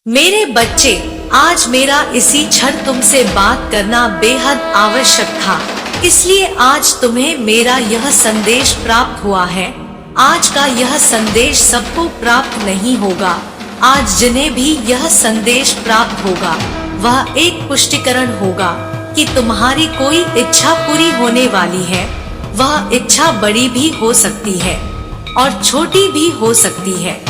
मेरे बच्चे, आज मेरा इसी क्षण तुमसे बात करना बेहद आवश्यक था, इसलिए आज तुम्हें मेरा यह संदेश प्राप्त हुआ है। आज का यह संदेश सबको प्राप्त नहीं होगा। आज जिन्हें भी यह संदेश प्राप्त होगा वह एक पुष्टिकरण होगा कि तुम्हारी कोई इच्छा पूरी होने वाली है। वह इच्छा बड़ी भी हो सकती है और छोटी भी हो सकती है।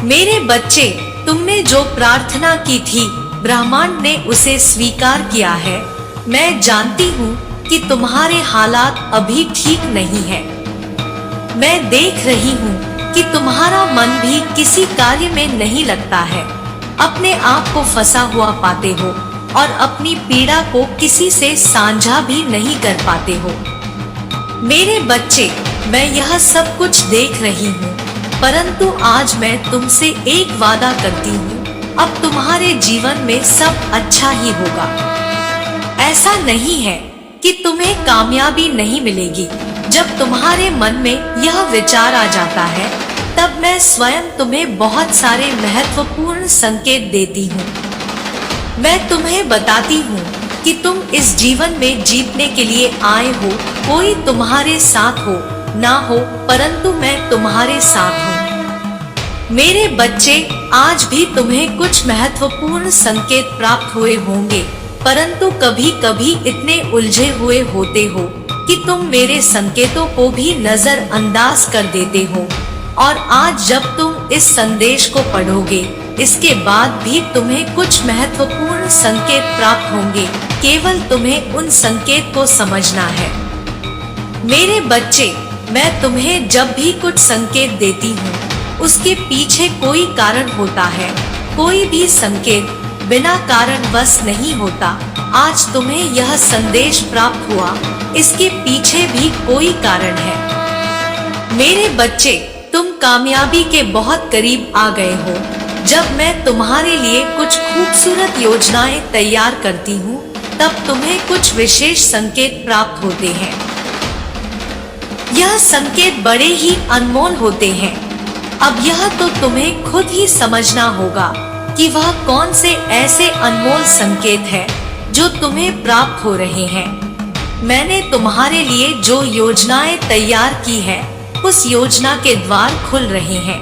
मेरे बच्चे, तुमने जो प्रार्थना की थी ब्रह्मांड ने उसे स्वीकार किया है। मैं जानती हूँ कि तुम्हारे हालात अभी ठीक नहीं है। मैं देख रही हूँ कि तुम्हारा मन भी किसी कार्य में नहीं लगता है। अपने आप को फंसा हुआ पाते हो और अपनी पीड़ा को किसी से साझा भी नहीं कर पाते हो। मेरे बच्चे, मैं यह सब कुछ देख रही हूँ, परंतु आज मैं तुमसे एक वादा करती हूँ, अब तुम्हारे जीवन में सब अच्छा ही होगा। ऐसा नहीं है कि तुम्हें कामयाबी नहीं मिलेगी। जब तुम्हारे मन में यह विचार आ जाता है तब मैं स्वयं तुम्हें बहुत सारे महत्वपूर्ण संकेत देती हूँ। मैं तुम्हें बताती हूँ कि तुम इस जीवन में जीतने के लिए आए हो। कोई तुम्हारे साथ हो ना हो, परंतु मैं तुम्हारे साथ हूँ। मेरे बच्चे, आज भी तुम्हें कुछ महत्वपूर्ण संकेत प्राप्त हुए होंगे, परंतु कभी कभी इतने उलझे हुए होते हो कि तुम मेरे संकेतों को भी नजरअंदाज कर देते हो। और आज जब तुम इस संदेश को पढ़ोगे, इसके बाद भी तुम्हें कुछ महत्वपूर्ण संकेत प्राप्त होंगे। केवल तुम्हें उन संकेत को समझना है। मेरे बच्चे, मैं तुम्हें जब भी कुछ संकेत देती हूँ उसके पीछे कोई कारण होता है। कोई भी संकेत बिना कारणवश नहीं होता। आज तुम्हें यह संदेश प्राप्त हुआ, इसके पीछे भी कोई कारण है। मेरे बच्चे, तुम कामयाबी के बहुत करीब आ गए हो। जब मैं तुम्हारे लिए कुछ खूबसूरत योजनाएं तैयार करती हूँ तब तुम्हें कुछ विशेष संकेत प्राप्त होते हैं। यह संकेत बड़े ही अनमोल होते हैं। अब यह तो तुम्हें खुद ही समझना होगा कि वह कौन से ऐसे अनमोल संकेत हैं जो तुम्हें प्राप्त हो रहे हैं। मैंने तुम्हारे लिए जो योजनाएं तैयार की है, उस योजना के द्वार खुल रहे हैं।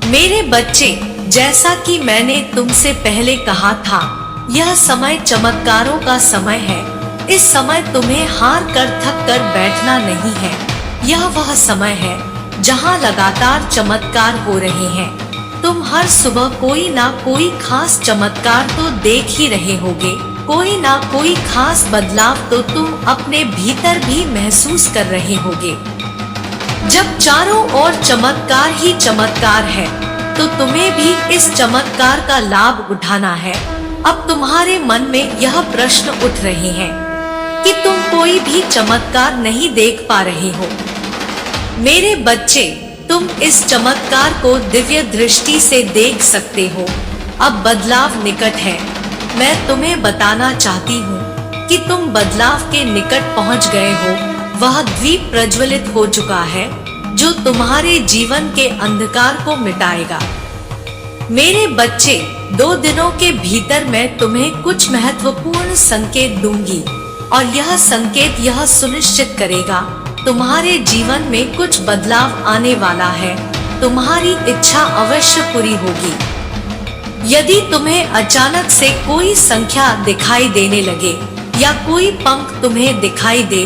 मेरे बच्चे, जैसा कि मैंने तुमसे पहले कहा था, यह समय चमत्कारों का समय है। इस समय तुम्हें हार कर थक कर बैठना नहीं है। यह वह समय है जहां लगातार चमत्कार हो रहे हैं। तुम हर सुबह कोई ना कोई खास चमत्कार तो देख ही रहे होगे। कोई ना कोई खास बदलाव तो तुम अपने भीतर भी महसूस कर रहे होगे। जब चारों ओर चमत्कार ही चमत्कार है, तो तुम्हें भी इस चमत्कार का लाभ उठाना है। अब तुम्हारे मन में यह प्रश्न उठ रहे हैं कि तुम कोई भी चमत्कार नहीं देख पा रहे हो। मेरे बच्चे, तुम इस चमत्कार को दिव्य दृष्टि से देख सकते हो। अब बदलाव निकट है। मैं तुम्हें बताना चाहती हूँ कि तुम बदलाव के निकट पहुँच गए हो। वह दीप प्रज्वलित हो चुका है जो तुम्हारे जीवन के अंधकार को मिटाएगा। मेरे बच्चे, 2 दिनों के भीतर मैं तुम्हें कुछ महत्वपूर्ण संकेत दूंगी और यह संकेत यह सुनिश्चित करेगा तुम्हारे जीवन में कुछ बदलाव आने वाला है। तुम्हारी इच्छा अवश्य पूरी होगी। यदि तुम्हें अचानक से कोई संख्या दिखाई देने लगे या कोई पंख तुम्हें दिखाई दे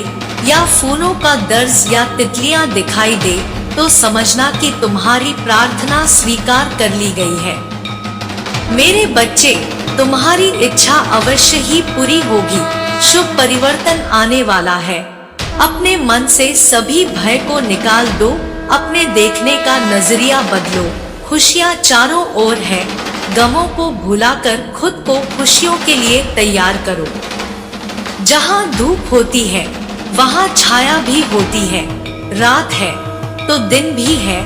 या फूलों का दर्ज या तितलियां दिखाई दे, तो समझना कि तुम्हारी प्रार्थना स्वीकार कर ली गई है। मेरे बच्चे, तुम्हारी इच्छा अवश्य ही पूरी होगी। शुभ परिवर्तन आने वाला है। अपने मन से सभी भय को निकाल दो। अपने देखने का नजरिया बदलो। खुशियाँ चारों ओर है। गमों को भुलाकर खुद को खुशियों के लिए तैयार करो। जहाँ धूप होती है वहाँ छाया भी होती है। रात है तो दिन भी है।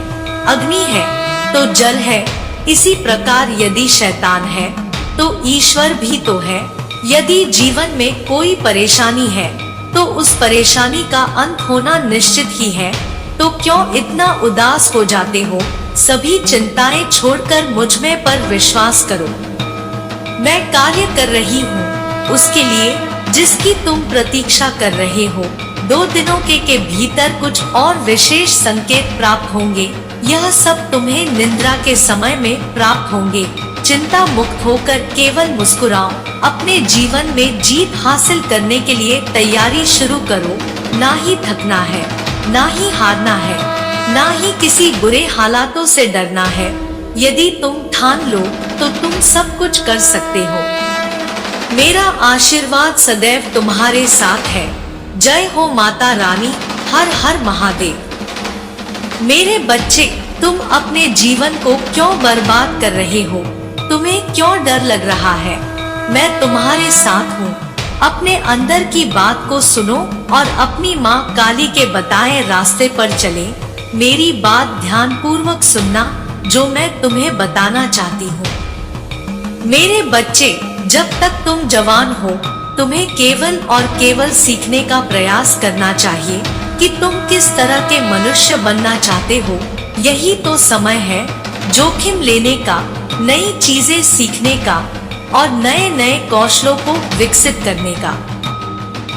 अग्नि है तो जल है। इसी प्रकार यदि शैतान है तो ईश्वर भी तो है। यदि जीवन में कोई परेशानी है तो उस परेशानी का अंत होना निश्चित ही है। तो क्यों इतना उदास हो जाते हो? सभी चिंताएं छोड़कर मुझ में पर विश्वास करो। मैं कार्य कर रही हूँ उसके लिए जिसकी तुम प्रतीक्षा कर रहे हो। 2 दिनों के भीतर कुछ और विशेष संकेत प्राप्त होंगे। यह सब तुम्हें निद्रा के समय में प्राप्त होंगे। चिंता मुक्त होकर केवल मुस्कुराओ। अपने जीवन में जीत हासिल करने के लिए तैयारी शुरू करो। ना ही थकना है, ना ही हारना है, ना ही किसी बुरे हालातों से डरना है। यदि तुम ठान लो तो तुम सब कुछ कर सकते हो। मेरा आशीर्वाद सदैव तुम्हारे साथ है। जय हो माता रानी। हर हर महादेव। मेरे बच्चे, तुम अपने जीवन को क्यों बर्बाद कर रहे हो? तुम्हें क्यों डर लग रहा है? मैं तुम्हारे साथ हूँ। अपने अंदर की बात को सुनो और अपनी माँ काली के बताए रास्ते पर चले। मेरी बात ध्यान पूर्वक सुनना जो मैं तुम्हें बताना चाहती हूँ। मेरे बच्चे, जब तक तुम जवान हो तुम्हें केवल और केवल सीखने का प्रयास करना चाहिए कि तुम किस तरह के मनुष्य बनना चाहते हो। यही तो समय है जोखिम लेने का, नई चीजें सीखने का और नए नए कौशलों को विकसित करने का।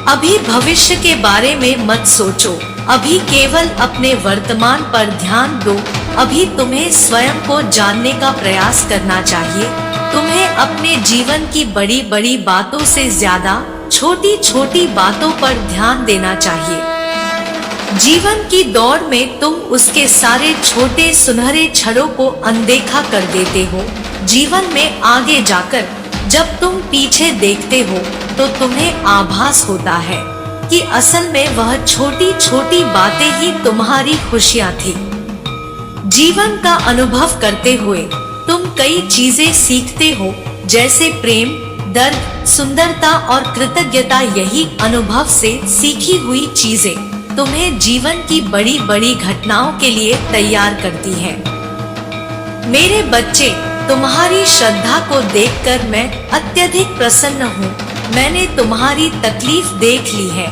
अभी भविष्य के बारे में मत सोचो। अभी केवल अपने वर्तमान पर ध्यान दो। अभी तुम्हें स्वयं को जानने का प्रयास करना चाहिए। तुम्हें अपने जीवन की बड़ी बड़ी बातों से ज्यादा छोटी छोटी बातों पर ध्यान देना चाहिए। जीवन की दौड़ में तुम उसके सारे छोटे सुनहरे क्षणों को अनदेखा कर देते हो। जीवन में आगे जाकर जब तुम पीछे देखते हो तो तुम्हें आभास होता है कि असल में वह छोटी छोटी बातें ही तुम्हारी खुशियां थी। जीवन का अनुभव करते हुए तुम कई चीजें सीखते हो, जैसे प्रेम, दर्द, सुंदरता और कृतज्ञता। यही अनुभव से सीखी हुई चीजें तुम्हें जीवन की बड़ी बड़ी घटनाओं के लिए तैयार करती है। मेरे बच्चे, तुम्हारी श्रद्धा को देखकर मैं अत्यधिक प्रसन्न हूँ। मैंने तुम्हारी तकलीफ देख ली है।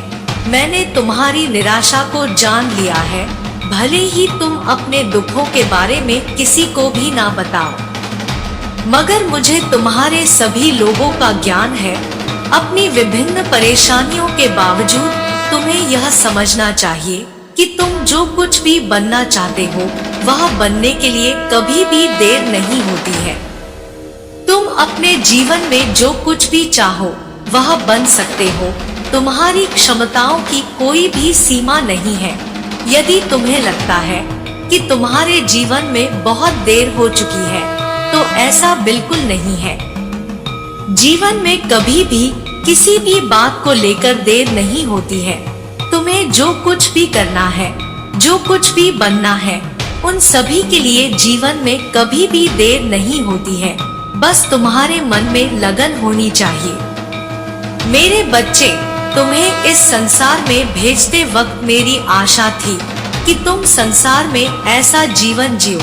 मैंने तुम्हारी निराशा को जान लिया है। भले ही तुम अपने दुखों के बारे में किसी को भी ना बताओ, मगर मुझे तुम्हारे सभी लोगों का ज्ञान है। अपनी विभिन्न परेशानियों के बावजूद तुम्हें यह समझना चाहिए कि तुम जो कुछ भी बनना चाहते हो वह बनने के लिए कभी भी देर नहीं होती है। तुम अपने जीवन में जो कुछ भी चाहो वह बन सकते हो। तुम्हारी क्षमताओं की कोई भी सीमा नहीं है। यदि तुम्हें लगता है कि तुम्हारे जीवन में बहुत देर हो चुकी है तो ऐसा बिल्कुल नहीं है। जीवन में कभी भी किसी भी बात को लेकर देर नहीं होती है। तुम्हें जो कुछ भी करना है, जो कुछ भी बनना है, उन सभी के लिए जीवन में कभी भी देर नहीं होती है। बस तुम्हारे मन में लगन होनी चाहिए। मेरे बच्चे, तुम्हें इस संसार में भेजते वक्त मेरी आशा थी कि तुम संसार में ऐसा जीवन जियो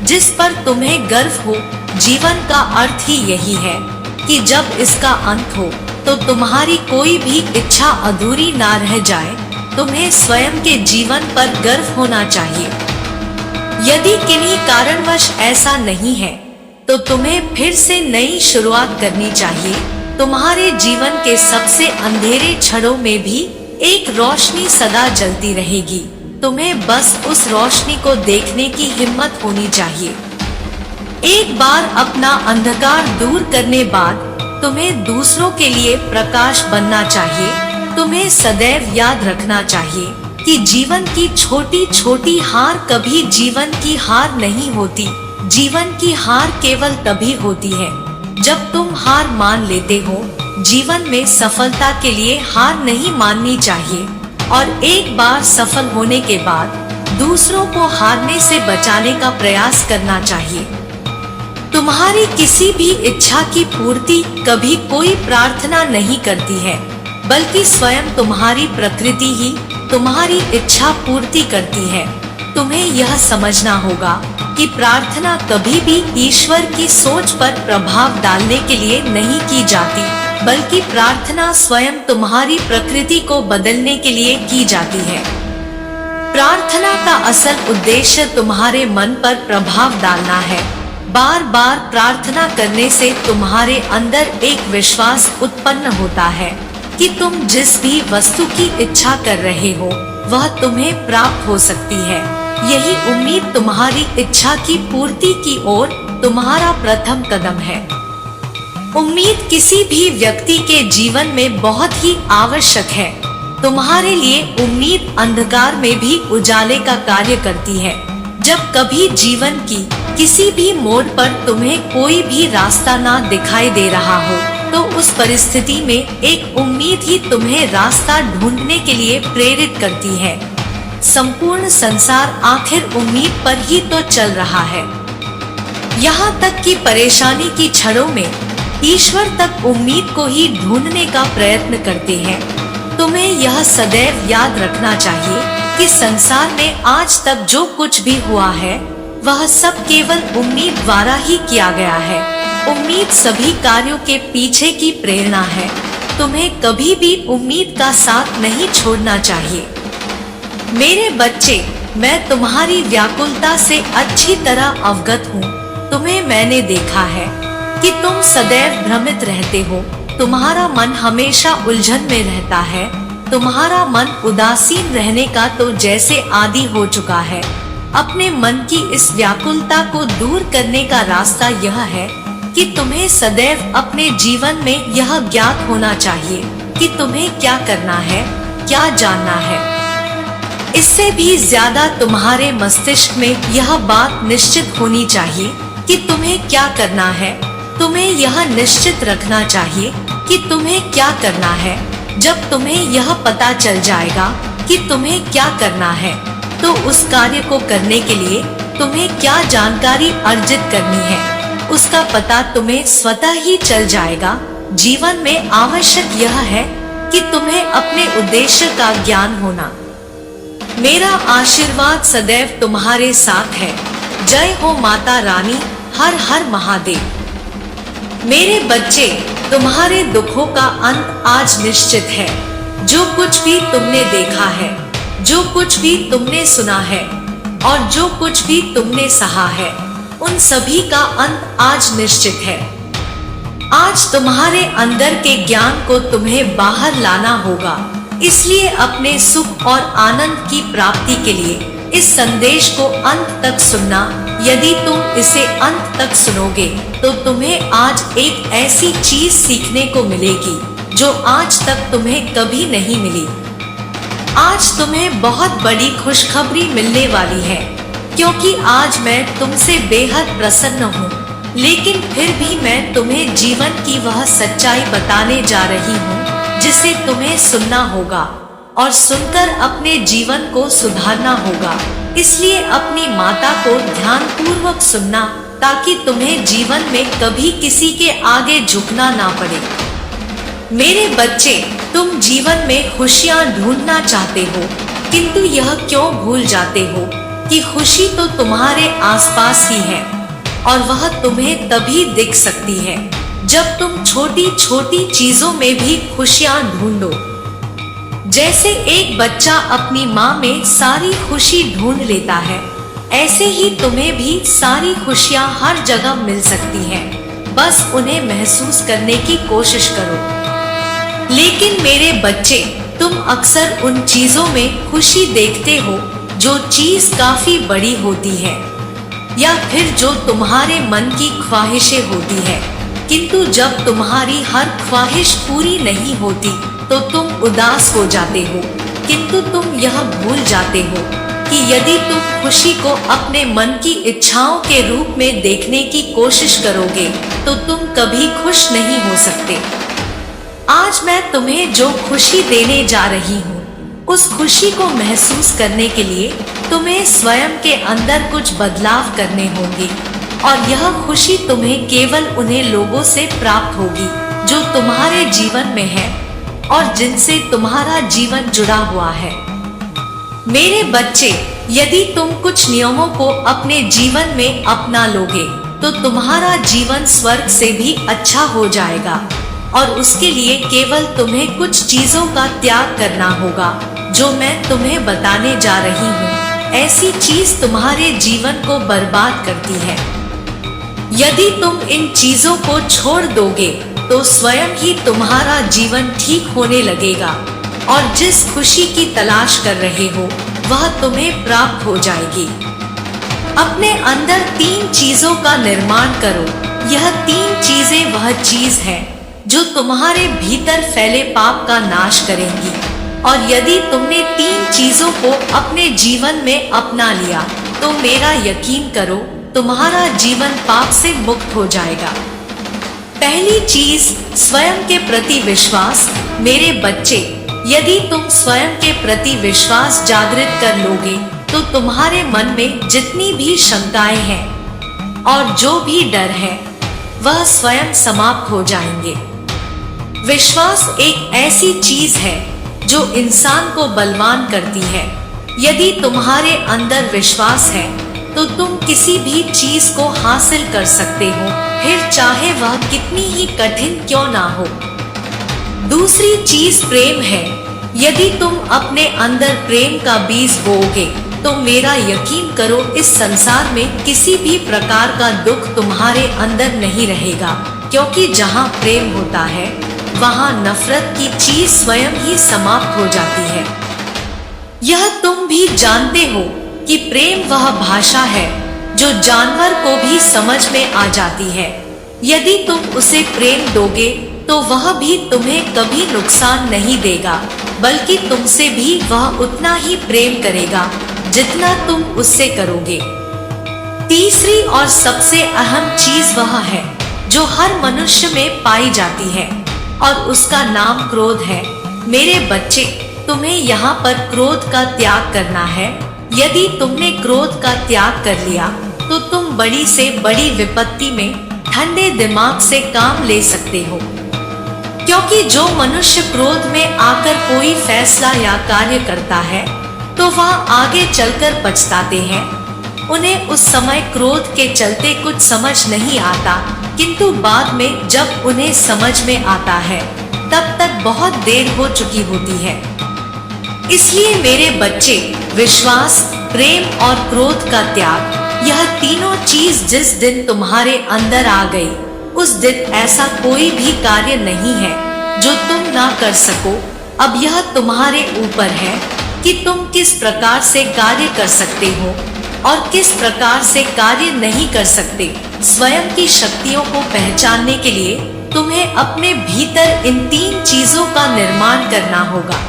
जिस पर तुम्हें गर्व हो। जीवन का अर्थ ही यही है कि जब इसका अंत हो तो तुम्हारी कोई भी इच्छा अधूरी ना रह जाए। तुम्हें स्वयं के जीवन पर गर्व होना चाहिए। यदि किन्हीं कारणवश ऐसा नहीं है तो तुम्हें फिर से नई शुरुआत करनी चाहिए। तुम्हारे जीवन के सबसे अंधेरे क्षणों में भी एक रोशनी सदा जलती रहेगी। तुम्हें बस उस रोशनी को देखने की हिम्मत होनी चाहिए। एक बार अपना अंधकार दूर करने बाद तुम्हें दूसरों के लिए प्रकाश बनना चाहिए। तुम्हें सदैव याद रखना चाहिए कि जीवन की छोटी छोटी हार कभी जीवन की हार नहीं होती। जीवन की हार केवल तभी होती है जब तुम हार मान लेते हो। जीवन में सफलता के लिए हार नहीं माननी चाहिए और एक बार सफल होने के बाद दूसरों को हारने से बचाने का प्रयास करना चाहिए। तुम्हारी किसी भी इच्छा की पूर्ति कभी कोई प्रार्थना नहीं करती है, बल्कि स्वयं तुम्हारी प्रकृति ही तुम्हारी इच्छा पूर्ति करती है। तुम्हें यह समझना होगा कि प्रार्थना कभी भी ईश्वर की सोच पर प्रभाव डालने के लिए नहीं की जाती, बल्कि प्रार्थना स्वयं तुम्हारी प्रकृति को बदलने के लिए की जाती है। प्रार्थना का असल उद्देश्य तुम्हारे मन पर प्रभाव डालना है। बार बार प्रार्थना करने से तुम्हारे अंदर एक विश्वास उत्पन्न होता है कि तुम जिस भी वस्तु की इच्छा कर रहे हो वह तुम्हें प्राप्त हो सकती है। यही उम्मीद तुम्हारी इच्छा की पूर्ति की ओर तुम्हारा प्रथम कदम है। उम्मीद किसी भी व्यक्ति के जीवन में बहुत ही आवश्यक है। तुम्हारे लिए उम्मीद अंधकार में भी उजाले का कार्य करती है। जब कभी जीवन की किसी भी मोड़ पर तुम्हें कोई भी रास्ता ना दिखाई दे रहा हो तो उस परिस्थिति में एक उम्मीद ही तुम्हें रास्ता ढूंढने के लिए प्रेरित करती है। संपूर्ण संसार आखिर उम्मीद पर ही तो चल रहा है। यहाँ तक कि परेशानी की क्षणों में ईश्वर तक उम्मीद को ही ढूंढने का प्रयत्न करते हैं। तुम्हें यह सदैव याद रखना चाहिए कि संसार में आज तक जो कुछ भी हुआ है वह सब केवल उम्मीद द्वारा ही किया गया है। उम्मीद सभी कार्यों के पीछे की प्रेरणा है। तुम्हें कभी भी उम्मीद का साथ नहीं छोड़ना चाहिए। मेरे बच्चे, मैं तुम्हारी व्याकुलता से अच्छी तरह अवगत हूँ। तुम्हें मैंने देखा है कि तुम सदैव भ्रमित रहते हो। तुम्हारा मन हमेशा उलझन में रहता है। तुम्हारा मन उदासीन रहने का तो जैसे आदी हो चुका है। अपने मन की इस व्याकुलता को दूर करने का रास्ता यह है कि तुम्हें सदैव अपने जीवन में यह ज्ञात होना चाहिए कि तुम्हें क्या करना है, क्या जानना है। इससे भी ज्यादा तुम्हारे मस्तिष्क में यह बात निश्चित होनी चाहिए कि तुम्हें क्या करना है। तुम्हें यह निश्चित रखना चाहिए कि तुम्हें क्या करना है। जब तुम्हें यह पता चल जाएगा कि तुम्हें क्या करना है तो उस कार्य को करने के लिए तुम्हें क्या जानकारी अर्जित करनी है उसका पता तुम्हें स्वतः ही चल जाएगा। जीवन में आवश्यक यह है कि तुम्हें अपने उद्देश्य का ज्ञान होना। मेरा आशीर्वाद सदैव तुम्हारे साथ है। जय हो माता रानी। हर हर महादेव। मेरे बच्चे, तुम्हारे दुखों का अंत आज निश्चित है। जो कुछ भी तुमने देखा है, जो कुछ भी तुमने सुना है और जो कुछ भी तुमने सहा है, उन सभी का अंत आज निश्चित है। आज तुम्हारे अंदर के ज्ञान को तुम्हें बाहर लाना होगा। इसलिए अपने सुख और आनंद की प्राप्ति के लिए इस संदेश को अंत तक सुनना। यदि तुम इसे अंत तक सुनोगे तो तुम्हें आज एक ऐसी चीज सीखने को मिलेगी जो आज तक तुम्हें कभी नहीं मिली। आज तुम्हें बहुत बड़ी खुशखबरी मिलने वाली है, क्योंकि आज मैं तुमसे बेहद प्रसन्न हूँ। लेकिन फिर भी मैं तुम्हें जीवन की वह सच्चाई बताने जा रही हूँ जिसे तुम्हें सुनना होगा और सुनकर अपने जीवन को सुधारना होगा। इसलिए अपनी माता को ध्यानपूर्वक सुनना ताकि तुम्हें जीवन में कभी किसी के आगे झुकना ना पड़े। मेरे बच्चे, तुम जीवन में खुशियाँ ढूंढना चाहते हो, किंतु यह क्यों भूल जाते हो कि खुशी तो तुम्हारे आसपास ही है और वह तुम्हें तभी दिख सकती है जब तुम छोटी छोटी चीजों में भी खुशियाँ ढूंढो। जैसे एक बच्चा अपनी माँ में सारी खुशी ढूंढ लेता है, ऐसे ही तुम्हें भी सारी खुशियाँ हर जगह मिल सकती हैं। बस उन्हें महसूस करने की कोशिश करो। लेकिन मेरे बच्चे, तुम अक्सर उन चीजों में खुशी देखते हो जो चीज काफी बड़ी होती है या फिर जो तुम्हारे मन की ख्वाहिशें होती है, किंतु जब तुम्हारी हर ख्वाहिश पूरी नहीं होती तो तुम उदास हो जाते हो। किंतु तुम यह भूल जाते हो कि यदि तुम खुशी को अपने मन की इच्छाओं के रूप में देखने की कोशिश करोगे तो तुम कभी खुश नहीं हो सकते। आज मैं तुम्हें जो खुशी देने जा रही हूँ उस खुशी को महसूस करने के लिए तुम्हें स्वयं के अंदर कुछ बदलाव करने होंगे और यह खुशी तुम्हें केवल उन्हीं लोगों से प्राप्त होगी जो तुम्हारे जीवन में है और जिनसे तुम्हारा जीवन जुड़ा हुआ है। मेरे बच्चे, यदि तुम कुछ नियमों को अपने जीवन में अपना लोगे तो तुम्हारा जीवन स्वर्ग से भी अच्छा हो जाएगा और उसके लिए केवल तुम्हें कुछ चीजों का त्याग करना होगा। जो मैं तुम्हें बताने जा रही हूँ, ऐसी चीज तुम्हारे जीवन को बर्बाद करती है। यदि तुम इन चीजों को छोड़ दोगे तो स्वयं ही तुम्हारा जीवन ठीक होने लगेगा और जिस खुशी की तलाश कर रहे हो वह तुम्हें प्राप्त हो जाएगी। अपने अंदर 3 चीजों का निर्माण करो। यह 3 चीजें वह चीज है जो तुम्हारे भीतर फैले पाप का नाश करेंगी, और यदि तुमने 3 चीजों को अपने जीवन में अपना लिया तो मेरा यकीन करो तुम्हारा जीवन पाप से मुक्त हो जाएगा। पहली चीज, स्वयं के प्रति विश्वास। मेरे बच्चे, यदि तुम स्वयं के प्रति विश्वास जागृत कर लोगे तो तुम्हारे मन में जितनी भी शंकाएं हैं और जो भी डर है वह स्वयं समाप्त हो जाएंगे। विश्वास एक ऐसी चीज है जो इंसान को बलवान करती है। यदि तुम्हारे अंदर विश्वास है तो तुम किसी भी चीज को हासिल कर सकते हो, फिर चाहे वह कितनी ही कठिन क्यों ना हो। दूसरी चीज प्रेम है। यदि तुम अपने अंदर प्रेम का बीज बोओगे तो मेरा यकीन करो इस संसार में किसी भी प्रकार का दुख तुम्हारे अंदर नहीं रहेगा, क्योंकि जहाँ प्रेम होता है वहाँ नफरत की चीज स्वयं ही समाप्त हो जाती है। यह तुम भी जानते हो कि प्रेम वह भाषा है जो जानवर को भी समझ में आ जाती है। यदि तुम उसे प्रेम दोगे तो वह भी तुम्हें कभी नुकसान नहीं देगा, बल्कि तुमसे भी वह उतना ही प्रेम करेगा जितना तुम उससे करोगे। तीसरी और सबसे अहम चीज वह है जो हर मनुष्य में पाई जाती है, और उसका नाम क्रोध है। मेरे बच्चे, तुम्हें यहाँ पर क्रोध का त्याग करना है। यदि तुमने क्रोध का त्याग कर लिया तो तुम बड़ी से बड़ी विपत्ति में ठंडे दिमाग से काम ले सकते हो, क्योंकि जो मनुष्य क्रोध में आकर कोई फैसला या कार्य करता है तो वह आगे चलकर पछताते हैं। उन्हें उस समय क्रोध के चलते कुछ समझ नहीं आता, किंतु बाद में जब उन्हें समझ में आता है तब तक बहुत देर हो चुकी होती है। इसलिए मेरे बच्चे, विश्वास, प्रेम और क्रोध का त्याग, यह तीनों चीज जिस दिन तुम्हारे अंदर आ गई उस दिन ऐसा कोई भी कार्य नहीं है जो तुम ना कर सको। अब यह तुम्हारे ऊपर है कि तुम किस प्रकार से कार्य कर सकते हो और किस प्रकार से कार्य नहीं कर सकते। स्वयं की शक्तियों को पहचानने के लिए तुम्हें अपने भीतर इन 3 चीजों का निर्माण करना होगा।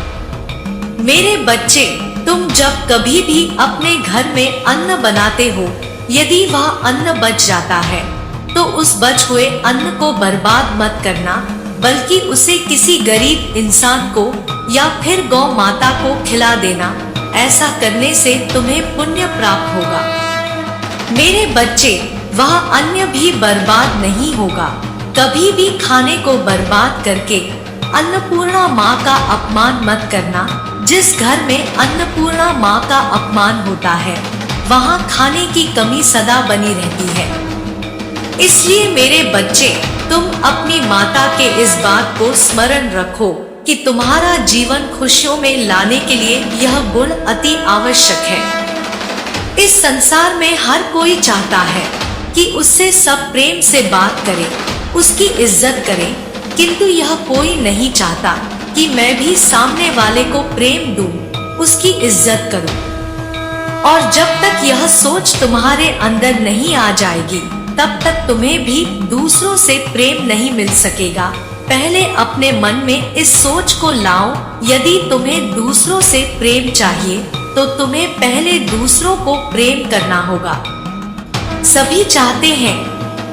मेरे बच्चे, तुम जब कभी भी अपने घर में अन्न बनाते हो, यदि वह अन्न बच जाता है तो उस बच हुए अन्न को बर्बाद मत करना, बल्कि उसे किसी गरीब इंसान को या फिर गौ माता को खिला देना। ऐसा करने से तुम्हें पुण्य प्राप्त होगा। मेरे बच्चे, वह अन्न भी बर्बाद नहीं होगा। कभी भी खाने को बर्बाद करके अन्नपूर्णा माँ का अपमान मत करना। जिस घर में अन्नपूर्णा माँ का अपमान होता है वहाँ खाने की कमी सदा बनी रहती है। इसलिए मेरे बच्चे, तुम अपनी माता के इस बात को स्मरण रखो कि तुम्हारा जीवन खुशियों में लाने के लिए यह गुण अति आवश्यक है। इस संसार में हर कोई चाहता है कि उससे सब प्रेम से बात करें, उसकी इज्जत करें, किंतु यह कोई नहीं चाहता कि मैं भी सामने वाले को प्रेम दूं, उसकी इज्जत करूं। और जब तक यह सोच तुम्हारे अंदर नहीं आ जाएगी तब तक तुम्हें भी दूसरों से प्रेम नहीं मिल सकेगा। पहले अपने मन में इस सोच को लाओ, यदि तुम्हें दूसरों से प्रेम चाहिए तो तुम्हें पहले दूसरों को प्रेम करना होगा। सभी चाहते हैं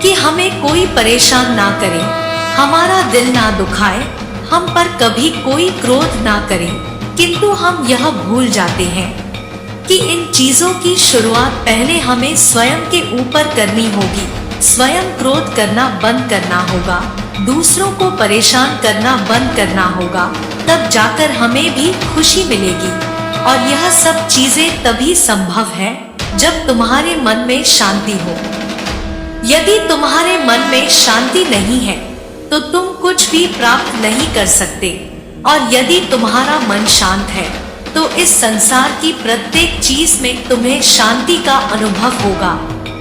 कि हमें कोई परेशान ना करे, हमारा दिल ना दुखाए, हम पर कभी कोई क्रोध ना करे, किंतु हम यह भूल जाते हैं कि इन चीजों की शुरुआत पहले हमें स्वयं के ऊपर करनी होगी। स्वयं क्रोध करना बंद करना होगा, दूसरों को परेशान करना बंद करना होगा, तब जाकर हमें भी खुशी मिलेगी। और यह सब चीजें तभी संभव है जब तुम्हारे मन में शांति हो। यदि तुम्हारे मन में शांति नहीं है तो तुम कुछ भी प्राप्त नहीं कर सकते, और यदि तुम्हारा मन शांत है तो इस संसार की प्रत्येक चीज में तुम्हें शांति का अनुभव होगा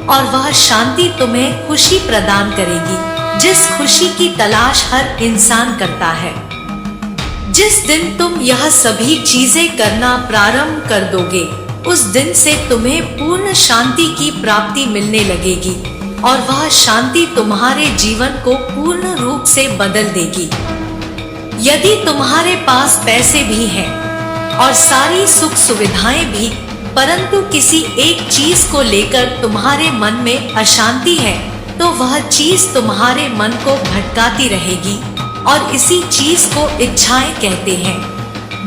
और वह शांति तुम्हें खुशी प्रदान करेगी, जिस खुशी की तलाश हर इंसान करता है। जिस दिन तुम यह सभी चीजें करना प्रारंभ कर दोगे, उस दिन से तुम्हें पूर्ण शांति की प्राप्ति मिलने लगेगी और वह शांति तुम्हारे जीवन को पूर्ण रूप से बदल देगी। यदि तुम्हारे पास पैसे भी हैं और सारी सुख सुविधाएं भी, परंतु किसी एक चीज को लेकर तुम्हारे मन में अशांति है, तो वह चीज तुम्हारे मन को भटकाती रहेगी और इसी चीज को इच्छाएं कहते हैं,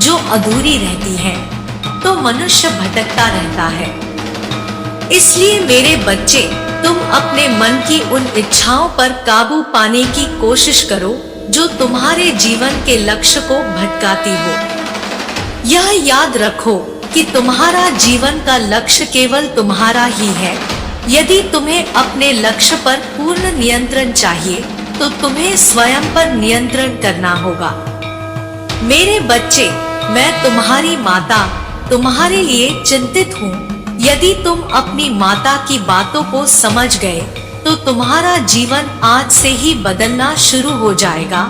जो अधूरी रहती हैं, तो मनुष्य भटकता रहता है। इसलिए मेरे बच्चे, तुम अपने मन की उन इच्छाओं पर काबू पाने की कोशिश करो जो तुम्हारे जीवन के लक्ष्य को भटकाती हो। यह याद रखो कि तुम्हारा जीवन का लक्ष्य केवल तुम्हारा ही है। यदि तुम्हें अपने लक्ष्य पर पूर्ण नियंत्रण चाहिए, तो तुम्हें स्वयं पर नियंत्रण करना होगा। मेरे बच्चे, मैं तुम्हारी माता तुम्हारे लिए चिंतित हूँ। यदि तुम अपनी माता की बातों को समझ गए, तो तुम्हारा जीवन आज से ही बदलना शुरू हो जाएगा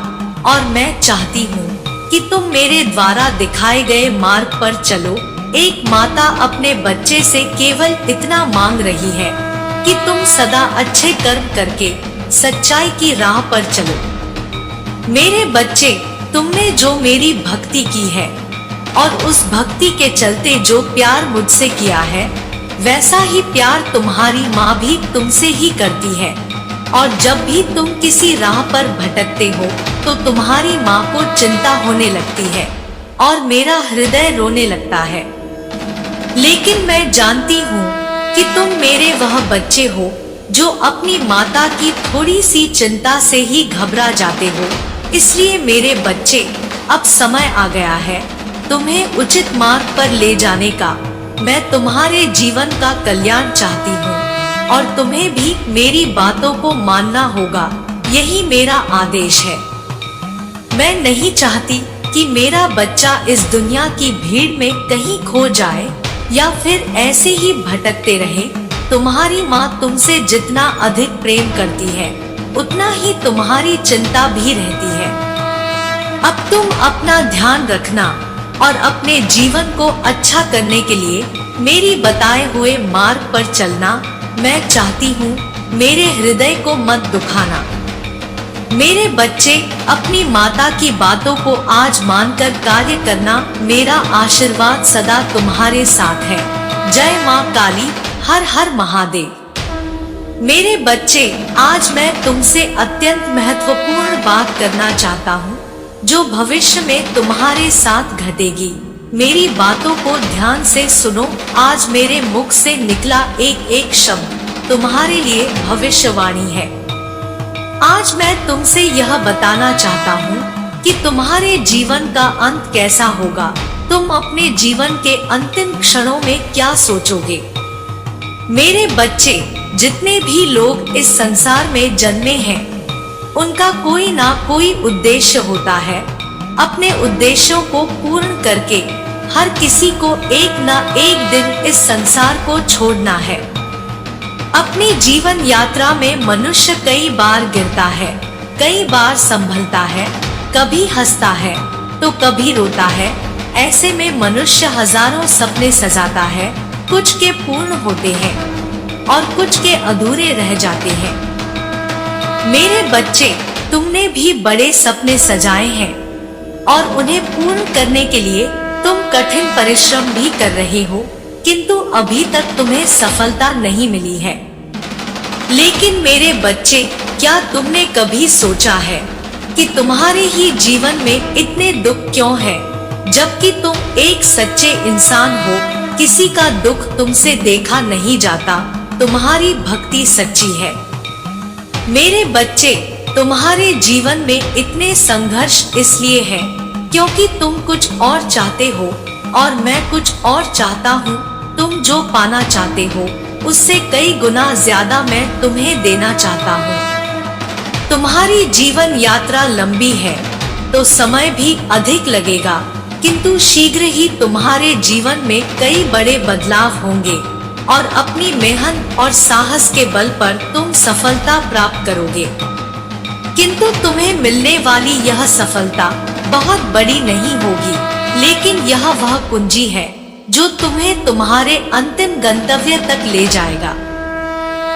और मैं चाहती हूँ कि तुम मेरे द्वारा दिखाए गए मार्ग पर चलो। एक माता अपने बच्चे से केवल इतना मांग रही है कि तुम सदा अच्छे कर्म करके सच्चाई की राह पर चलो। मेरे बच्चे, तुमने जो मेरी भक्ति की है और उस भक्ति के चलते जो प्यार मुझसे किया है, वैसा ही प्यार तुम्हारी माँ भी तुमसे ही करती है। और जब भी तुम किसी राह पर भटकते हो, तो तुम्हारी माँ को चिंता होने लगती है और मेरा हृदय रोने लगता है। लेकिन मैं जानती हूँ कि तुम मेरे वह बच्चे हो जो अपनी माता की थोड़ी सी चिंता से ही घबरा जाते हो। इसलिए मेरे बच्चे, अब समय आ गया है तुम्हें उचित मार्ग पर ले जाने का। मैं तुम्हारे जीवन का कल्याण चाहती हूँ और तुम्हें भी मेरी बातों को मानना होगा। यही मेरा आदेश है। मैं नहीं चाहती कि मेरा बच्चा इस दुनिया की भीड़ में कहीं खो जाए या फिर ऐसे ही भटकते रहे। तुम्हारी माँ तुमसे जितना अधिक प्रेम करती है, उतना ही तुम्हारी चिंता भी रहती है। अब तुम अपना ध्यान रखना और अपने जीवन को अच्छा करने के लिए मेरी बताए हुए मार्ग पर चलना। मैं चाहती हूँ मेरे हृदय को मत दुखाना। मेरे बच्चे, अपनी माता की बातों को आज मानकर कार्य करना। मेरा आशीर्वाद सदा तुम्हारे साथ है। जय माँ काली, हर हर महादेव। मेरे बच्चे, आज मैं तुमसे अत्यंत महत्वपूर्ण बात करना चाहता हूँ जो भविष्य में तुम्हारे साथ घटेगी। मेरी बातों को ध्यान से सुनो। आज मेरे मुख से निकला एक एक शब्द तुम्हारे लिए भविष्यवाणी है। आज मैं तुमसे यह बताना चाहता हूँ कि तुम्हारे जीवन का अंत कैसा होगा। तुम अपने जीवन के अंतिम क्षणों में क्या सोचोगे। मेरे बच्चे, जितने भी लोग इस संसार में जन्मे हैं, उनका कोई ना कोई उद्देश्य होता है। अपने उद्देश्यों को पूर्ण करके हर किसी को एक ना एक दिन इस संसार को छोड़ना है। अपनी जीवन यात्रा में मनुष्य कई बार गिरता है, कई बार संभलता है, कभी हंसता है तो कभी रोता है। ऐसे में मनुष्य हजारों सपने सजाता है। कुछ के पूर्ण होते हैं और कुछ के अधूरे रह जाते हैं। मेरे बच्चे, तुमने भी बड़े सपने सजाए हैं और उन्हें पूर्ण करने के लिए तुम कठिन परिश्रम भी कर रहे हो, किंतु अभी तक तुम्हें सफलता नहीं मिली है। लेकिन मेरे बच्चे, क्या तुमने कभी सोचा है कि तुम्हारे ही जीवन में इतने दुख क्यों हैं, जबकि तुम एक सच्चे इंसान हो। किसी का दुख तुमसे देखा नहीं जाता। तुम्हारी भक्ति सच्ची है। मेरे बच्चे, तुम्हारे जीवन में इतने संघर्ष इसलिए है क्योंकि तुम कुछ और चाहते हो और मैं कुछ और चाहता हूँ। तुम जो पाना चाहते हो उससे कई गुना ज्यादा मैं तुम्हें देना चाहता हूँ। तुम्हारी जीवन यात्रा लंबी है तो समय भी अधिक लगेगा, किंतु शीघ्र ही तुम्हारे जीवन में कई बड़े बदलाव होंगे और अपनी मेहनत और साहस के बल पर तुम सफलता प्राप्त करोगे। किंतु तुम्हें मिलने वाली यह सफलता बहुत बड़ी नहीं होगी, लेकिन यह वह कुंजी है जो तुम्हें तुम्हारे अंतिम गंतव्य तक ले जाएगा।